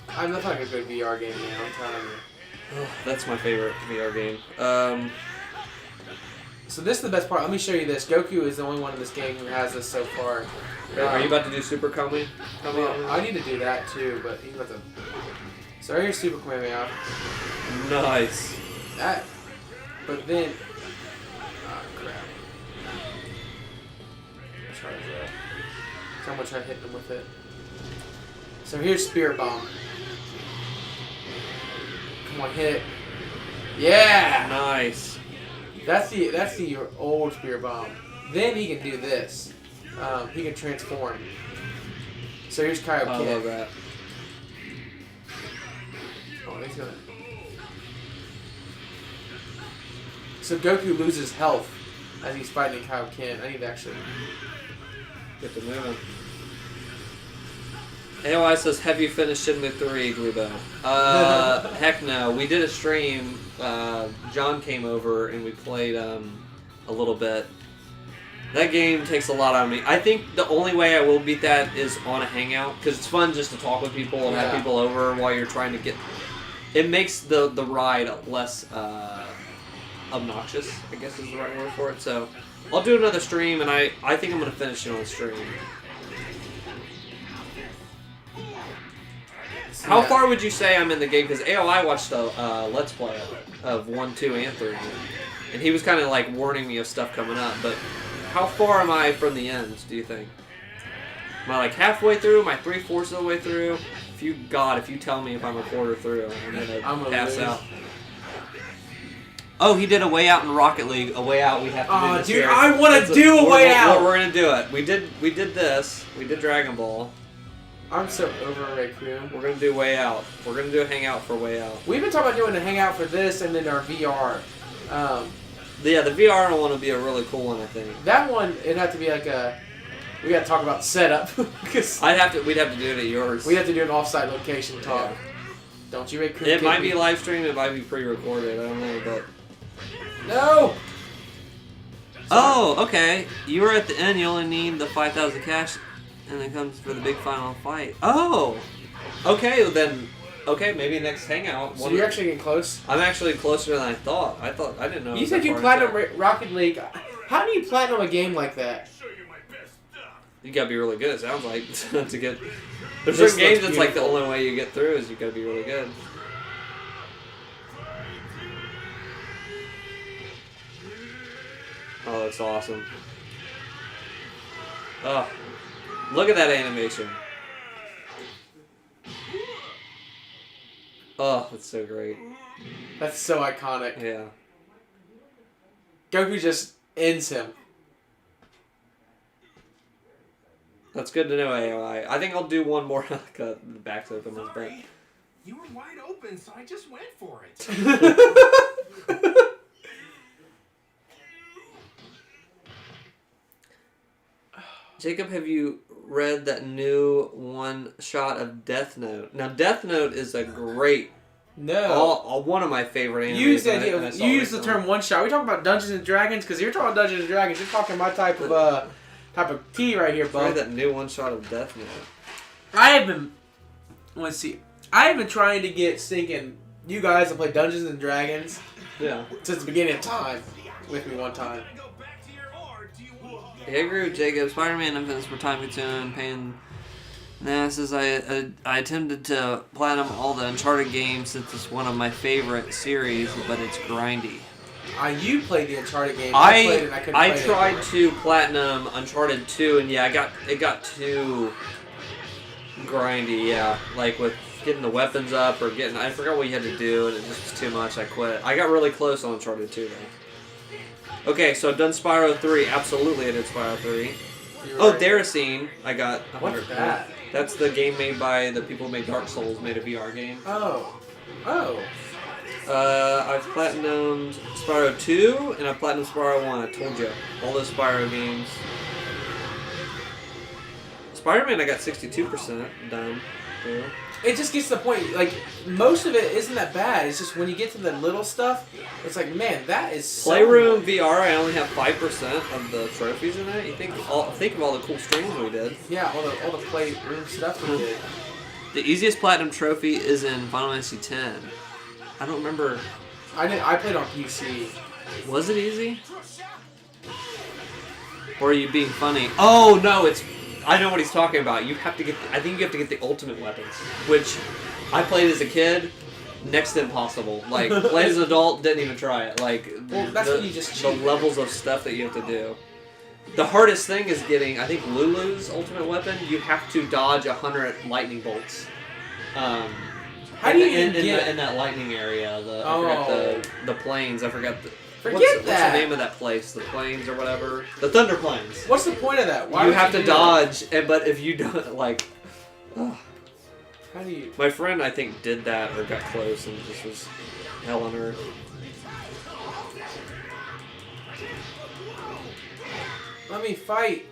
I'm not like a good VR game, man. I'm telling you. That's my favorite VR game. So this is the best part. Let me show you this. Goku is the only one in this game who has this so far. Are you about to do Super Kami? Well, I need to do that too, but he's about to. So here's Super Kamehameha. Nice. That. But then. Oh crap. So I'm gonna try hitting him with it. So here's Spirit Bomb. Come on, hit it. Yeah! Nice. That's the old Spirit Bomb. Then he can do this. He can transform. So here's Kaio I Ken. love that. Oh, he's gonna. So Goku loses health as he's fighting Kaio Ken. I need to actually Get the moving. AOI says, have you finished Shenmue 3, Dweebo? Heck no. We did a stream. John came over and we played a little bit. That game takes a lot out of me. I think the only way I will beat that is on a Hangout, because it's fun just to talk with people and have people over while you're trying to get... It makes the ride less obnoxious, I guess is the right word for it. So I'll do another stream, and I think I'm going to finish it on stream. How far would you say I'm in the game? Because AOI watched a Let's Play of 1, 2, and 3. And he was kind of like warning me of stuff coming up. But how far am I from the end, do you think? Am I like halfway through? Am I 3/4 of the way through? If you tell me if I'm a quarter through, I'm going to pass out. Oh, he did a way out in Rocket League. A way out we have to do this dude, year. I want to do a way out! We're going to do it. We did this. We did Dragon Ball. I'm so over Raccoon. We're going to do Way Out. We're going to do a Hangout for Way Out. We've been talking about doing a Hangout for this and then our VR. Yeah, the VR one will be a really cool one, I think. That one, it'd have to be like a... We got to talk about setup. Because we'd have to do it at yours. We'd have to do an off-site location talk. Yeah. Don't you, Raccoon? It might be live streamed, it might be pre-recorded, I don't know, but... No! Oh, okay. You were at the end, you only need the 5,000 cash, and it comes for the big final fight. Oh! Okay, well then... Okay, maybe next Hangout. So you're actually getting close? I'm actually closer than I thought. I didn't know. You said you platinum Rocket League. How do you platinum a game like that? You gotta be really good, it sounds like, to get... There's certain games that's like the only way you get through is you gotta be really good. Oh, that's awesome. Oh, look at that animation. Oh, that's so great. That's so iconic. Yeah. Goku just ends him. That's good to know, AOI. I think I'll do one more. The back's open. Sorry. You were wide open, so I just went for it. Jacob, have you read that new one shot of Death Note? Now, Death Note is a great... one of my favorite animes. You use the term one shot. Are we talking about Dungeons and Dragons? Because you're talking about Dungeons and Dragons. You're talking my type of tea right here, bud. Read that new one shot of Death Note. I have been trying to get stinking you guys to play Dungeons and Dragons. Yeah. Since the beginning of time with me one time. I agree with Jacob. Spider-Man Infinite's more time-consuming, pain. Nah, says I attempted to platinum all the Uncharted games since it's one of my favorite series, but it's grindy. You played the Uncharted game. I tried to platinum Uncharted 2, and yeah, it got too grindy. Yeah, like with getting the weapons up or I forgot what you had to do, and it just was too much. I quit. I got really close on Uncharted 2 though. Okay, so I've done Spyro 3. Absolutely, I did Spyro 3. Oh, Deracine. I got 100. What's that? That's the game made by the people who made Dark Souls, made a VR game. Oh. I've platinumed Spyro 2, and I've platinumed Spyro 1. I told you. All those Spyro games. Spider-Man, I got 62% done. Yeah. It just gets to the point, like, most of it isn't that bad. It's just when you get to the little stuff, it's like, man, that is so... Playroom VR, I only have 5% of the trophies in it. You think of all the cool streams we did. Yeah, all the Playroom stuff we did. The easiest platinum trophy is in Final Fantasy X. I don't remember... I played on PC. Was it easy? Or are you being funny? Oh, no, it's... I know what he's talking about. You have to get... I think you have to get the ultimate weapons, which I played as a kid. Next to impossible. Like, played as an adult, didn't even try it. Like, well, that's when you just the levels of stuff that you have to do. The hardest thing is getting, I think, Lulu's ultimate weapon. You have to dodge 100 lightning bolts. How do you in that lightning area? I forgot the plains. I forgot what's the name of that place? The plains or whatever. The Thunder Plains. What's the point of that? Why you have to dodge, but if you don't like, how do you? My friend I think did that or got close and just was hell on earth. Let me fight.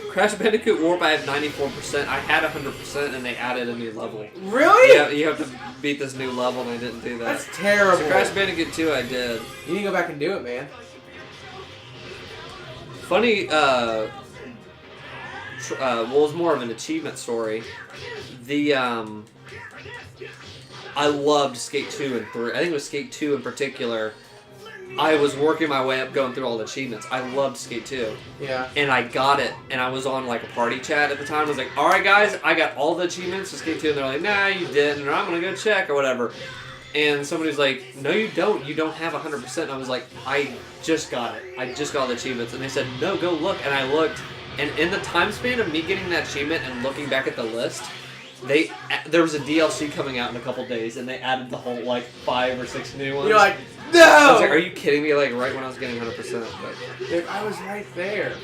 Crash Bandicoot Warp I have 94%. I had 100% and they added a new level. Really? Yeah, you have to beat this new level and I didn't do that. That's terrible. So Crash Bandicoot 2 I did. You need to go back and do it, man. Funny, well, it was more of an achievement story. I loved Skate 2 and 3. I think it was Skate 2 in particular. I was working my way up going through all the achievements. I loved Skate 2. Yeah. And I got it, and I was on like a party chat at the time. I was like, alright guys, I got all the achievements for Skate 2. And they're like, nah, you didn't, or I'm going to go check, or whatever. And somebody was like, no you don't. You don't have 100%. And I was like, I just got it. I just got all the achievements. And they said, no, go look. And I looked, and in the time span of me getting that achievement and looking back at the list, there was a DLC coming out in a couple days, and they added the whole, like, 5 or 6 new ones. You're like, no! I was like, are you kidding me? Like, right when I was getting 100%. But... Dude, I was right there.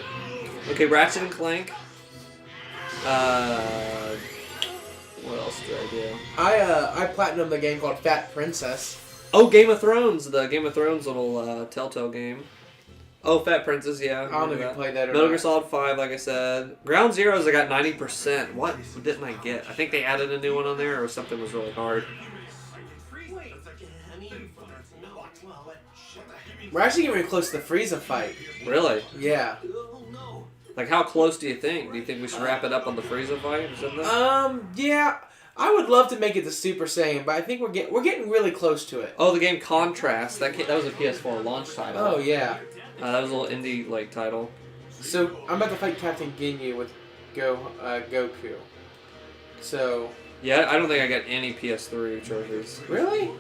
Okay, Ratchet and Clank. What else did I do? I platinumed a game called Fat Princess. Oh, Game of Thrones. The Game of Thrones little Telltale game. Oh, Fat Princess, yeah. I don't know if you played that or Metal Gear not. Solid 5, like I said. Ground Zeroes, I got 90%. What didn't I get? I think they added a new one on there, or something was really hard. We're actually getting really close to the Frieza fight. Really? Yeah. Like, how close do you think? Do you think we should wrap it up on the Frieza fight or something? Yeah. I would love to make it to Super Saiyan, but I think we're getting really close to it. Oh, the game Contrast. That was a PS4 launch title. Oh, yeah. That was a little indie like title. So I'm about to fight Captain Ginyu with Goku. So yeah, I don't think I got any PS3 trophies. really,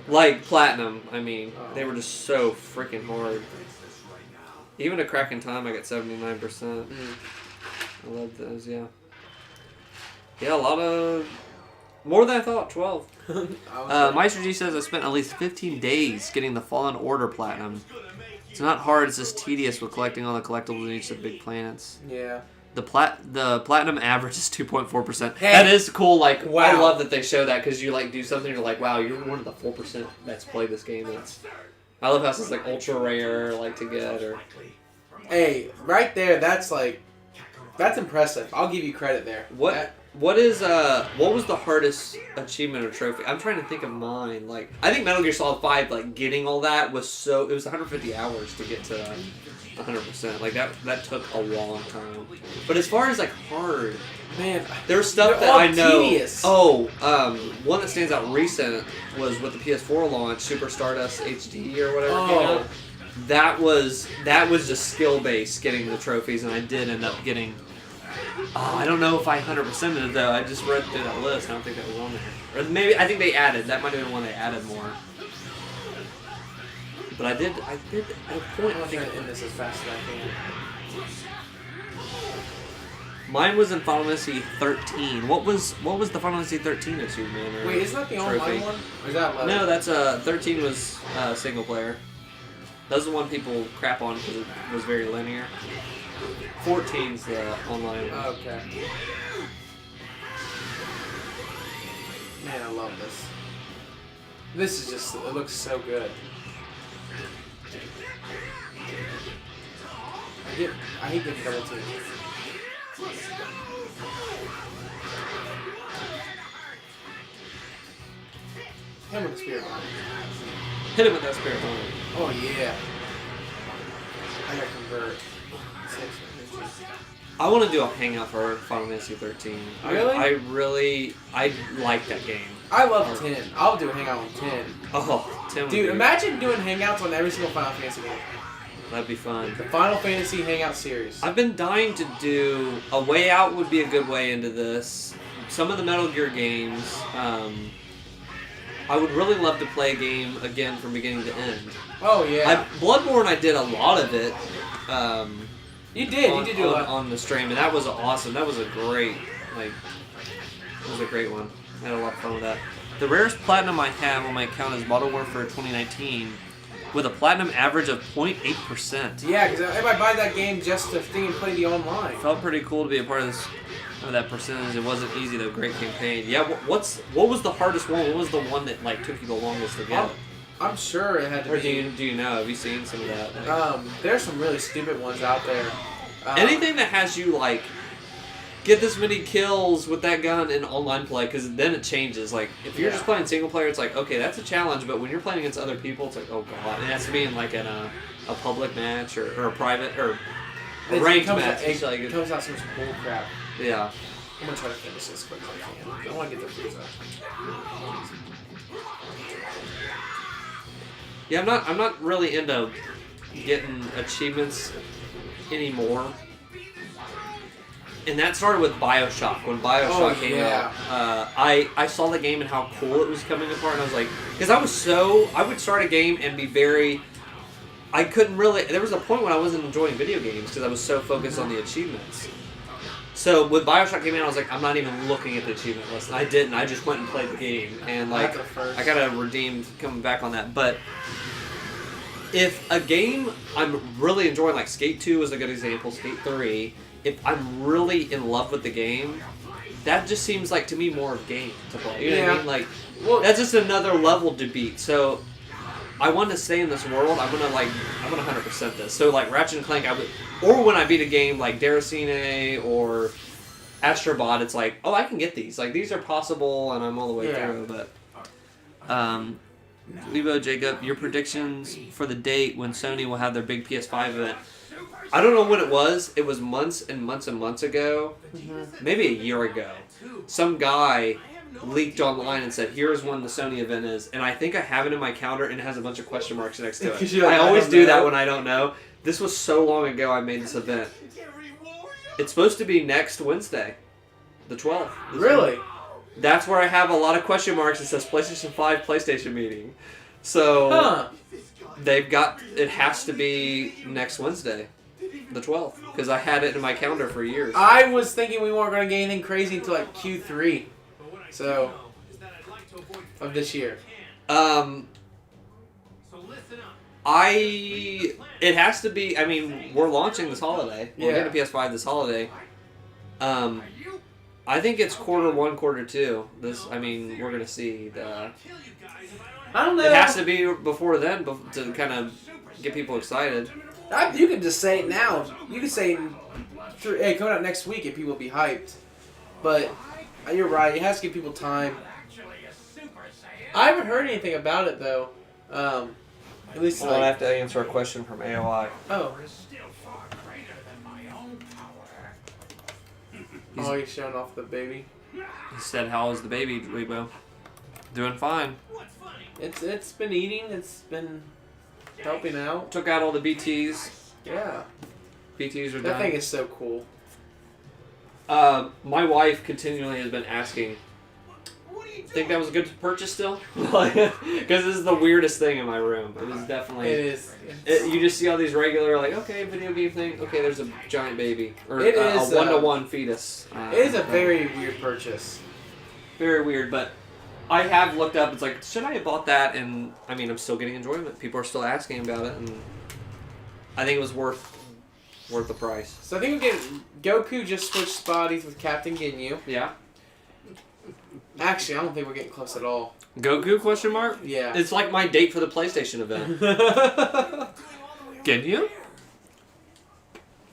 like Platinum. I mean, Oh. they were just so freaking hard. Even a Crack in Time, I got 79%. I love those. Yeah. Yeah, a lot of more than I thought. 12. Meister G says I spent at least 15 days getting the Fallen Order Platinum. It's not hard, it's just tedious with collecting all the collectibles in each of the big planets. Yeah. The platinum average is 2.4%. Hey. That is cool. Like, Wow. I love that they show that because you like do something. You're like, wow, you're one of the 4% that's played this game. I love how it's like ultra rare, like to get or. Hey, right there, that's impressive. I'll give you credit there. What was the hardest achievement or trophy? I'm trying to think of mine. Like, I think Metal Gear Solid 5, like, getting all that was it was 150 hours to get to 100%. Like, that took a long time. But as far as, like, hard, man, there's stuff they're that all I know. tedious. Oh, one that stands out recent was with the PS4 launch, Super Stardust HD or whatever came out. That was just skill based getting the trophies, and I did end up getting. I don't know if I 100%ed it though. I just read through that list. I don't think that was on there. Or maybe I think they added. That might have been one they added more. But I did at a point. I'm trying to end this as fast as I can. Mine was in Final Fantasy 13. What was the Final Fantasy 13 achievement? Or Wait, isn't that the trophy? online one? Or is that 11? No, that's 13 was single player. That's the one people crap on because it was very linear. 14's the online one. Okay. Man, I love this. This is just, it looks so good. I hate getting double teamed. Hit him with the spear bomb. Hit him with that spirit bomb. Oh yeah. I gotta convert. I want to do a hangout for Final Fantasy 13. Really? I like that game. I love 10. I'll do a hangout on 10. Oh, 10 would Dude, be, imagine doing hangouts on every single Final Fantasy game. that'd be fun. The Final Fantasy Hangout series. I've been dying to do a way out would be a good way into this. Some of the Metal Gear games, I would really love to play a game again from beginning to end. Oh yeah. Bloodborne, I did a lot of it. You did do a lot on the stream, and that was awesome. That was a great, it was a great one. I had a lot of fun with that. The rarest platinum I have on my account is Modern Warfare 2019, with a platinum average of 0.8%. Yeah, because everybody buy that game just to think and play the online. Felt pretty cool to be a part of this. Of that percentage. It wasn't easy though. Great campaign. Yeah. What was the hardest one? What was the one that took you the longest to get? I'm sure it had to or be. Do you know? Have you seen some of that? There's some really stupid ones out there. Anything that has you get this many kills with that gun in online play, because then it changes. Like if you're just playing single player, it's okay, that's a challenge. But when you're playing against other people, it's oh god, it has to be in in a public match or a private or a ranked match. It comes out some bull crap. Yeah. I'm gonna try to finish this quick as I can. I want to get the pizza. Yeah, I'm not really into getting achievements anymore. And that started with BioShock. When BioShock came out, I saw the game and how cool it was coming apart, and I was like, because I would start a game and be very. I couldn't really. There was a point when I wasn't enjoying video games because I was so focused on the achievements. So when BioShock came out, I was like, I'm not even looking at the achievement list. And I didn't. I just went and played the game. And I kind of redeemed coming back on that. But if a game I'm really enjoying, Skate 2 is a good example, Skate 3, if I'm really in love with the game, that just seems to me more of a game to play. You know what I mean? That's just another level to beat. So I want to stay in this world. I'm gonna 100% this. So Ratchet and Clank, or when I beat a game like Deracine or Astrobot, it's I can get these. These are possible, and I'm all the way through. But Levo, Jacob, your predictions for the date when Sony will have their big PS5 event. I don't know when it was. It was months and months and months ago. Maybe a year ago. Some guy leaked online and said, here's when the Sony event is, and I think I have it in my calendar and it has a bunch of question marks next to it. I always do that when I don't know. This was so long ago I made this event. It's supposed to be next Wednesday, the 12th. Really? That's where I have a lot of question marks. It says PlayStation 5 PlayStation meeting. So it has to be next Wednesday, the 12th, because I had it in my calendar for years. I was thinking we weren't going to get anything crazy until Q3. So, of this year. It has to be, we're launching this holiday. We're getting a PS5 this holiday. I think it's quarter 1, quarter 2. We're going to see the... I don't know. It has to be before then to kind of get people excited. You can just say it now. You can say, hey, coming out next week and people will be hyped. But... You're right. It has to give people time. I haven't heard anything about it though. At least I have to answer a question from AOI. Oh. He's showing off the baby. He said, "How is the baby, Weibo?" Doing fine. It's been eating. It's been helping out. Took out all the BTs. Yeah. BTs are done. That thing is so cool. My wife continually has been asking, think that was a good purchase still? Because this is the weirdest thing in my room. It is definitely... It is. You just see all these regular, okay, video game thing. Okay, there's a giant baby. Or it a is, one-to-one fetus. It is a very weird purchase. Very weird, but I have looked up, it's should I have bought that? And, I'm still getting enjoyment. People are still asking about it, and I think it was worth the price. So I think we get Goku just switched bodies with Captain Ginyu. Yeah. Actually, I don't think we're getting close at all. Goku, question mark? Yeah. It's like my date for the PlayStation event. Ginyu?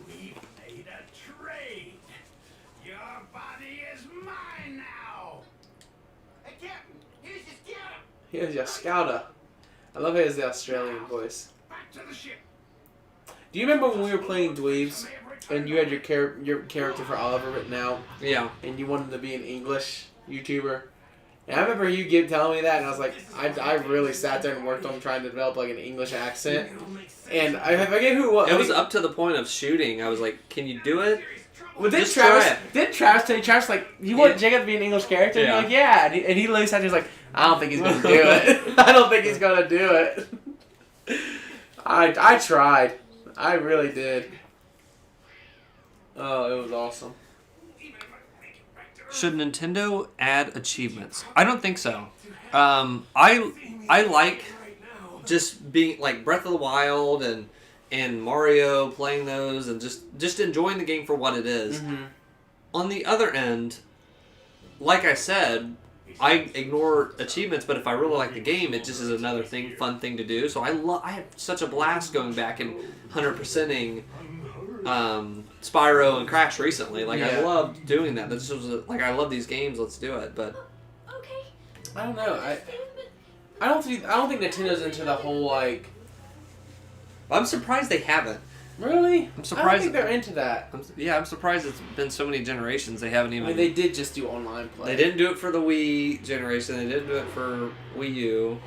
We made a trade. Your body is mine now. Hey, Captain, here's your scouter. Here's your scouter. I love it as the Australian voice. Back to the ship. Do you remember when we were playing Dweebs and you had your character for Oliver written out? Yeah. And you wanted to be an English YouTuber? And I remember you telling me that, and I was like, I really sat there and worked on trying to develop an English accent. And I forget who it was. It was up to the point of shooting. I was like, can you do it? Well, Just try it. Did Travis tell you, Travis, you want Jacob to be an English character? Yeah. And you're like, yeah. And he literally sat there and was like, I don't think he's gonna do it. I don't think he's gonna do it. I tried. I really did. Oh, it was awesome. Should Nintendo add achievements? I don't think so. I like just being like Breath of the Wild and Mario, playing those and just enjoying the game for what it is. Mm-hmm. On the other end, like I said, I ignore achievements, but if I really like the game, it just is another fun thing to do. So I had such a blast going back and 100%ing Spyro and Crash recently. Like I loved doing that. This was I love these games. Let's do it. But Okay. I don't know. I don't think Nintendo's into the whole like. I'm surprised they haven't. Really? I'm surprised. I don't think they're into that. I'm surprised it's been so many generations they haven't even. I mean, they did just do online play. They didn't do it for the Wii generation. They didn't do it for Wii U.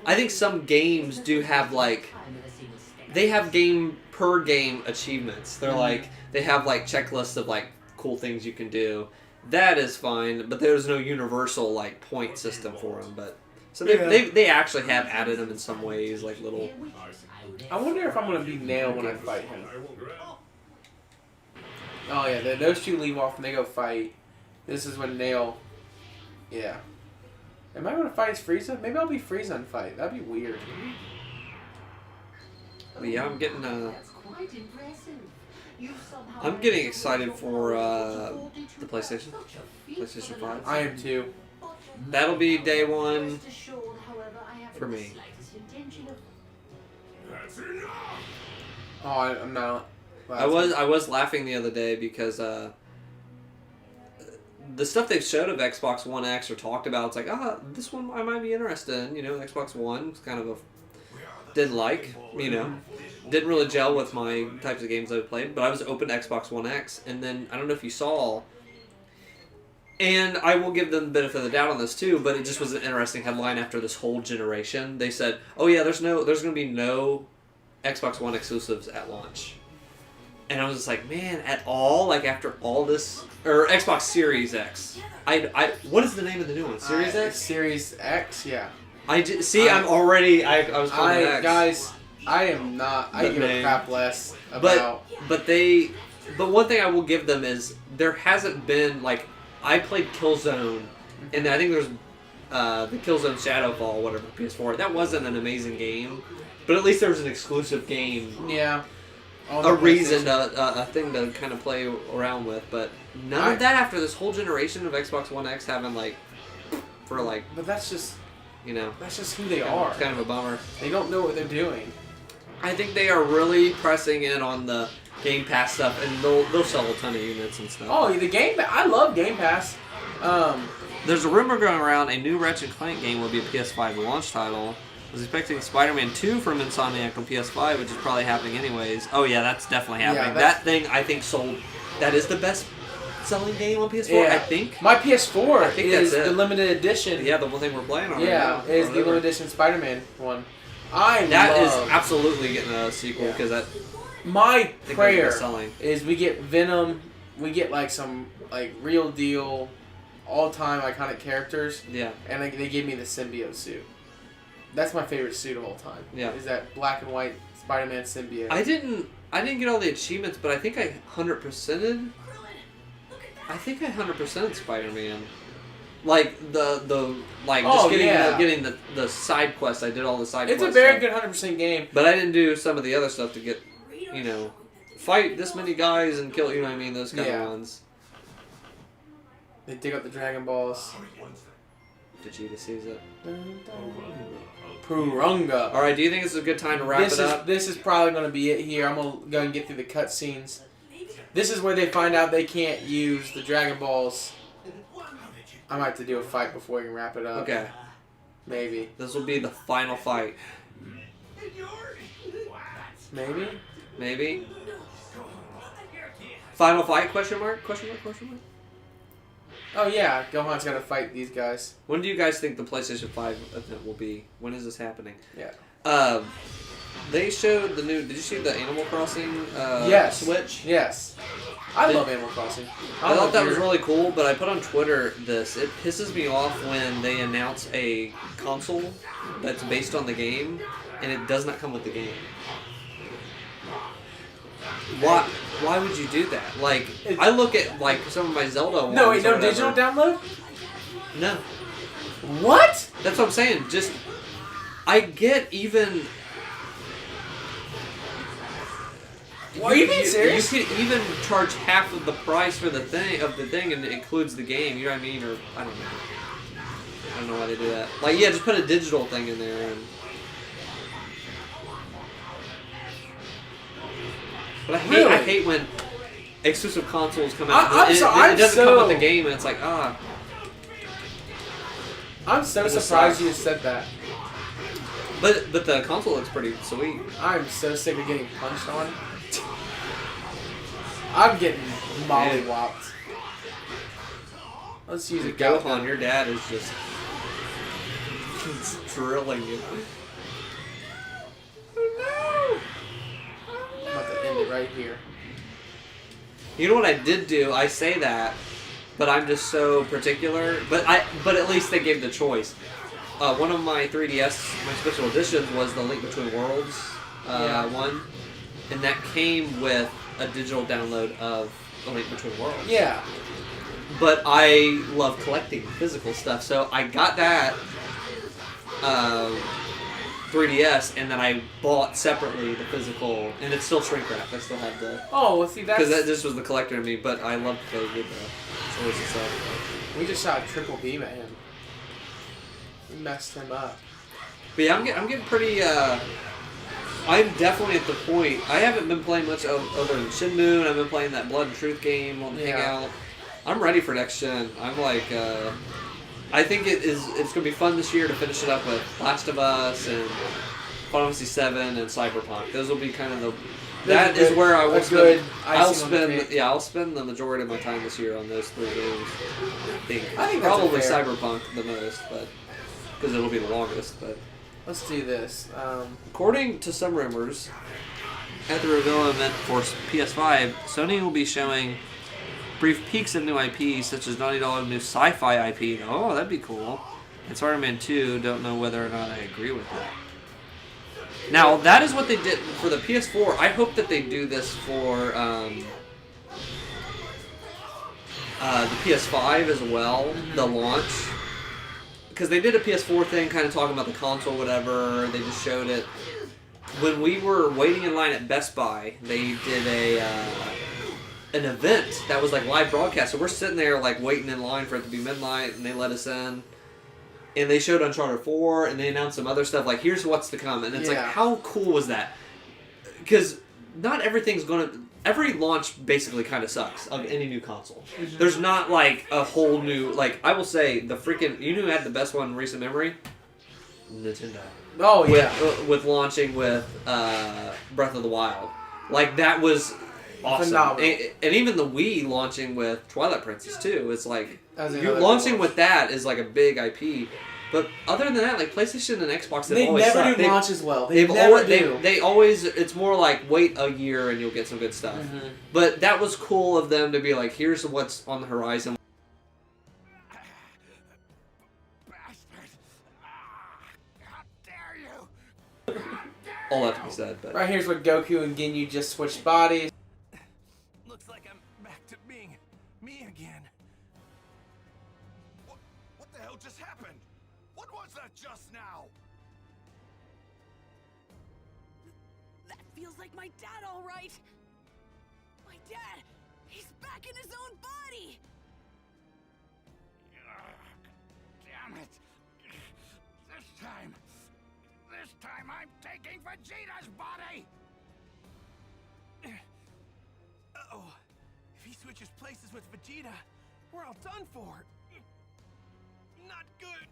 I think some games do have they have game per game achievements. They're they have checklists of cool things you can do. That is fine, but there's no universal point system for them. But so they actually have added them in some ways, little. I wonder if I'm gonna be Nail when I fight him. Oh yeah, those two leave off and they go fight. This is when Nail. Yeah. Am I gonna fight as Frieza? Maybe I'll be Frieza and fight. That'd be weird. But yeah, I'm getting I'm getting excited for the PlayStation 5. I am too. That'll be day one for me. Oh, I'm not. I was laughing the other day because the stuff they've showed of Xbox One X or talked about, it's this one I might be interested in. Xbox One is kind of didn't didn't really gel with my types of games I've played, but I was open to Xbox One X, and then I don't know if you saw, and I will give them the benefit of the doubt on this too, but it just was an interesting headline after this whole generation. They said, oh yeah, there's going to be no Xbox One exclusives at launch. And I was just like, man, at all? After all this, or Xbox Series X. What is the name of the new one? Series X? Series X, yeah. I was calling it X. Guys, I am not. I give a crap less about. But one thing I will give them is there hasn't been I played Killzone, and I think there's the Killzone Shadowfall, whatever, PS4. That wasn't an amazing game, but at least there was an exclusive game. Yeah. A reason, a thing to kind of play around with, but none of that after this whole generation of Xbox One X having But that's just. That's just who they are. It's kind of a bummer. They don't know what they're doing. I think they are really pressing in on the Game Pass stuff, and they'll sell a ton of units and stuff. Oh, the Game Pass. I love Game Pass. There's a rumor going around a new Ratchet & Clank game will be a PS5 launch title. I was expecting Spider-Man 2 from Insomniac on PS5, which is probably happening anyways. Oh yeah, that's definitely happening. That thing, I think, sold... That is the best selling game on PS4, I think. My PS4 is the limited edition. Yeah, the one thing we're playing on is the limited edition Spider-Man one. That is absolutely getting a sequel, because that... My prayer is we get Venom, we get some real deal, all-time iconic characters. Yeah. And they give me the symbiote suit. That's my favorite suit of all time. Yeah. Is that black and white Spider-Man symbiote. I didn't get all the achievements, but I think I 100%ed. I think I 100%ed Spider-Man. Getting the side quests. I did all the side quests. It's a very good 100% game. But I didn't do some of the other stuff to get, fight this many guys and kill, those kind of ones. They dig up the Dragon Balls. Vegeta sees it. Purunga. Alright, do you think this is a good time to wrap it up? This is probably going to be it here. I'm going to go and get through the cutscenes. This is where they find out they can't use the Dragon Balls. I might have to do a fight before we can wrap it up. Okay. Maybe. This will be the final fight. Maybe? Maybe? Final fight? Question mark? Question mark? Question mark? Oh yeah, Gohan's got to fight these guys. When do you guys think the PlayStation 5 event will be? When is this happening? Yeah. They showed the new... Did you see the Animal Crossing yes. Switch? Yes. I love Animal Crossing. I thought that was really cool, but I put on Twitter this. It pisses me off when they announce a console that's based on the game, and it does not come with the game. Why would you do that? Like, I look at like some of my Zelda ones. No, wait, no digital download? No. What? That's what I'm saying. Just, I get even. Are you being serious? You could even charge half of the price for the thing, and it includes the game. You know what I mean? Or I don't know. I don't know why they do that. Like, yeah, just put a digital thing in there. But I hate when exclusive consoles come out. It doesn't come with the game, and it's like, I'm so surprised you said that. But the console looks pretty sweet. I'm so sick of getting punched on. I'm getting mollywopped. Let's use a Gohan. Your dad is just drilling you. Oh no! I'm about to end it right here. You know what I did do? I say that, but I'm just so particular. But at least they gave the choice. One of my 3DS, my special editions, was the Link Between Worlds one, and that came with a digital download of the Link Between Worlds. Yeah. But I love collecting physical stuff, so I got that 3DS, and then I bought separately the physical, and it's still shrink wrapped. I still have the. Oh, well, see, that's. Because this was the collector in me, but I love to play with the choice and stuff. We just shot a triple beam at him. We messed him up. But yeah, I'm getting pretty. I'm definitely at the point. I haven't been playing much other than Shenmue, and I've been playing that Blood and Truth game on Hangout. I'm ready for next gen. I'm like, I think it's going to be fun this year to finish it up with Last of Us and Final Fantasy VII and Cyberpunk. Those will be kind of the. That is where I will spend. I'll spend the majority of my time this year on those 3 games. I think probably Cyberpunk the most, but because it'll be the longest. But let's do this. According to some rumors, at the reveal event for PS5, Sony will be showing brief peeks of new IPs, such as Naughty Dog's new sci-fi IP. Oh, that'd be cool. And Spider-Man 2, don't know whether or not I agree with that. Now, that is what they did for the PS4. I hope that they do this for the PS5 as well, the launch. Because they did a PS4 thing, kind of talking about the console, whatever. They just showed it. When we were waiting in line at Best Buy, they did an event that was like live broadcast. So we're sitting there like waiting in line for it to be midnight, and they let us in. And they showed Uncharted 4, and they announced some other stuff, like, here's what's to come. And it's like, how cool was that? Because not everything's going to... Every launch basically kind of sucks of any new console. Mm-hmm. There's not, like, a whole new... Like, I will say, the freaking... You know who had the best one in recent memory? Nintendo. Oh, yeah. With launching with Breath of the Wild. Like, that was awesome. Phenomenal. And even the Wii launching with Twilight Princess, too. It's like... launching with that is like a big IP, but other than that, like PlayStation and Xbox, they never do launch as well. They never do. They always. It's more like wait a year and you'll get some good stuff. Mm-hmm. But that was cool of them to be like, here's what's on the horizon. Bastard! How dare you! All that to be said, but right here's where Goku and Ginyu just switched bodies. Looks like I'm back to being me again. What the hell just happened? What was that just now? That feels like my dad, all right. My dad, he's back in his own body. Damn it! This time I'm taking Vegeta's body. Uh-oh. If he switches places with Vegeta, we're all done for. Not good.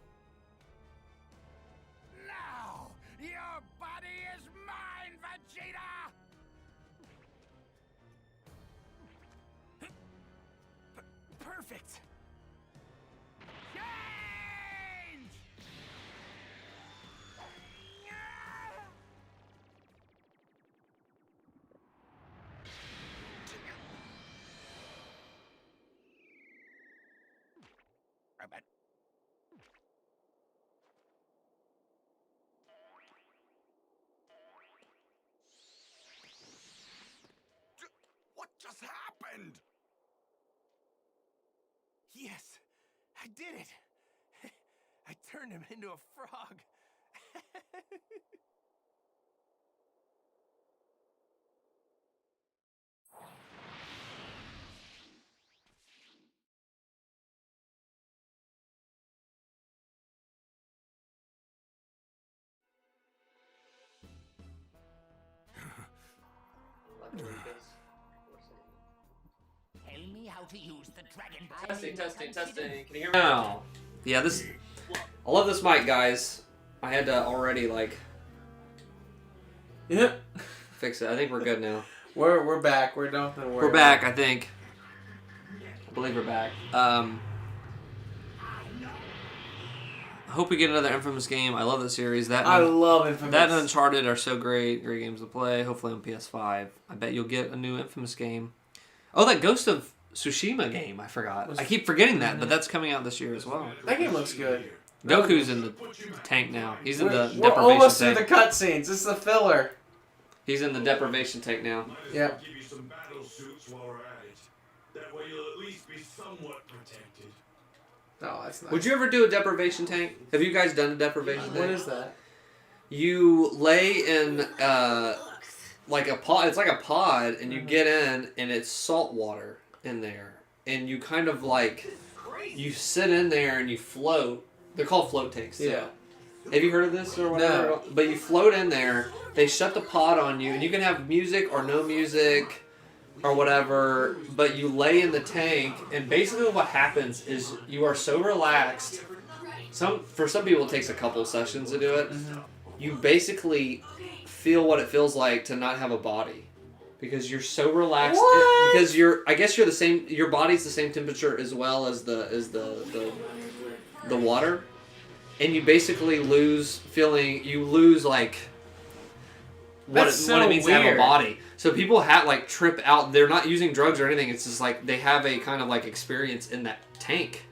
Now, your body is mine, Vegeta! Perfect. Change! end. Yes, I did it. I turned him into a frog. Tell me how to use the Dragon Ball. Testing. Can you hear me now? Yeah, I love this mic, guys. I had to already fix it. I think we're good now. We're back. We're done. We're back, I think. I believe we're back. I hope we get another Infamous game. I love the series. I love Infamous. That and Uncharted are so great. Great games to play. Hopefully on PS5. I bet you'll get a new Infamous game. Oh, that Ghost of Tsushima game. I forgot. I keep forgetting that, but that's coming out this year as well. That game looks good. Goku's in the tank now. He's in the We're deprivation almost through tank. the cutscenes. This is the filler. He's in the deprivation tank now. Yeah. Give you some battle suits while we're at it. That way you'll at least be somewhat protected. Oh, that's nice. Would you ever do a deprivation tank? Have you guys done a deprivation tank? What is that? You lay in like a pod. It's like a pod, and you get in, and it's salt water in there, and you kind of you sit in there and you float. They're called float tanks. Yeah. Have you heard of this or whatever? No. But you float in there. They shut the pod on you, and you can have music or no music or whatever. But you lay in the tank, and basically what happens is you are so relaxed. For some people, it takes a couple sessions to do it. Mm-hmm. You basically feel what it feels like to not have a body, because you're so relaxed. What? Because I guess you're the same. Your body's the same temperature as well as the water, and you basically lose feeling. You lose what it means to have a body. So people trip out. They're not using drugs or anything. It's just they have a kind of experience in that tank.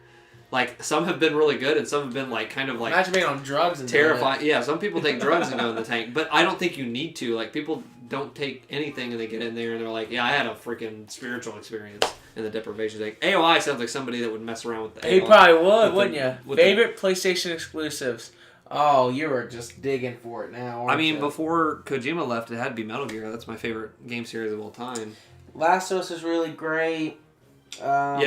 Some have been really good, and some have been Imagine being on drugs and terrifying. Yeah, some people take drugs and go in the tank, but I don't think you need to. People don't take anything and they get in there and they're like, yeah, I had a freaking spiritual experience in the deprivation tank. AOI sounds like somebody that would mess around with the AOI. He probably would, wouldn't you? Favorite PlayStation exclusives? Oh, you were just digging for it now. I mean, before Kojima left, it had to be Metal Gear. That's my favorite game series of all time. Last of Us is really great. Yeah,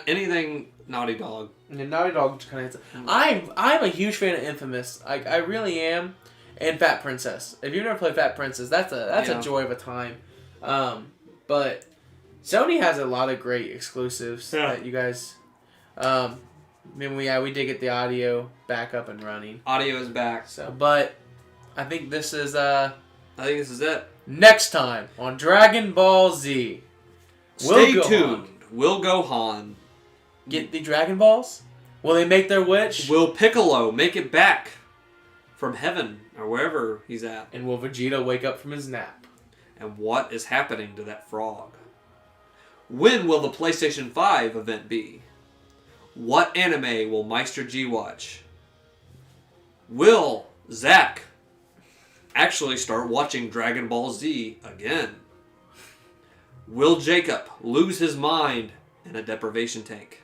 anything Naughty Dog. The Naughty Dog kind of. I'm a huge fan of Infamous. I really am, and Fat Princess. If you've never played Fat Princess, that's a joy of a time. But Sony has a lot of great exclusives that you guys. We did get the audio back up and running. Audio is back. But I think this is it. Next time on Dragon Ball Z. Stay tuned. Will Gohan get the Dragon Balls? Will they make their wish? Will Piccolo make it back from heaven or wherever he's at? And will Vegeta wake up from his nap? And what is happening to that frog? When will the PlayStation 5 event be? What anime will Meister G watch? Will Zach actually start watching Dragon Ball Z again? Will Jacob lose his mind in a deprivation tank?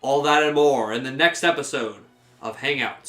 All that and more in the next episode of Hangouts.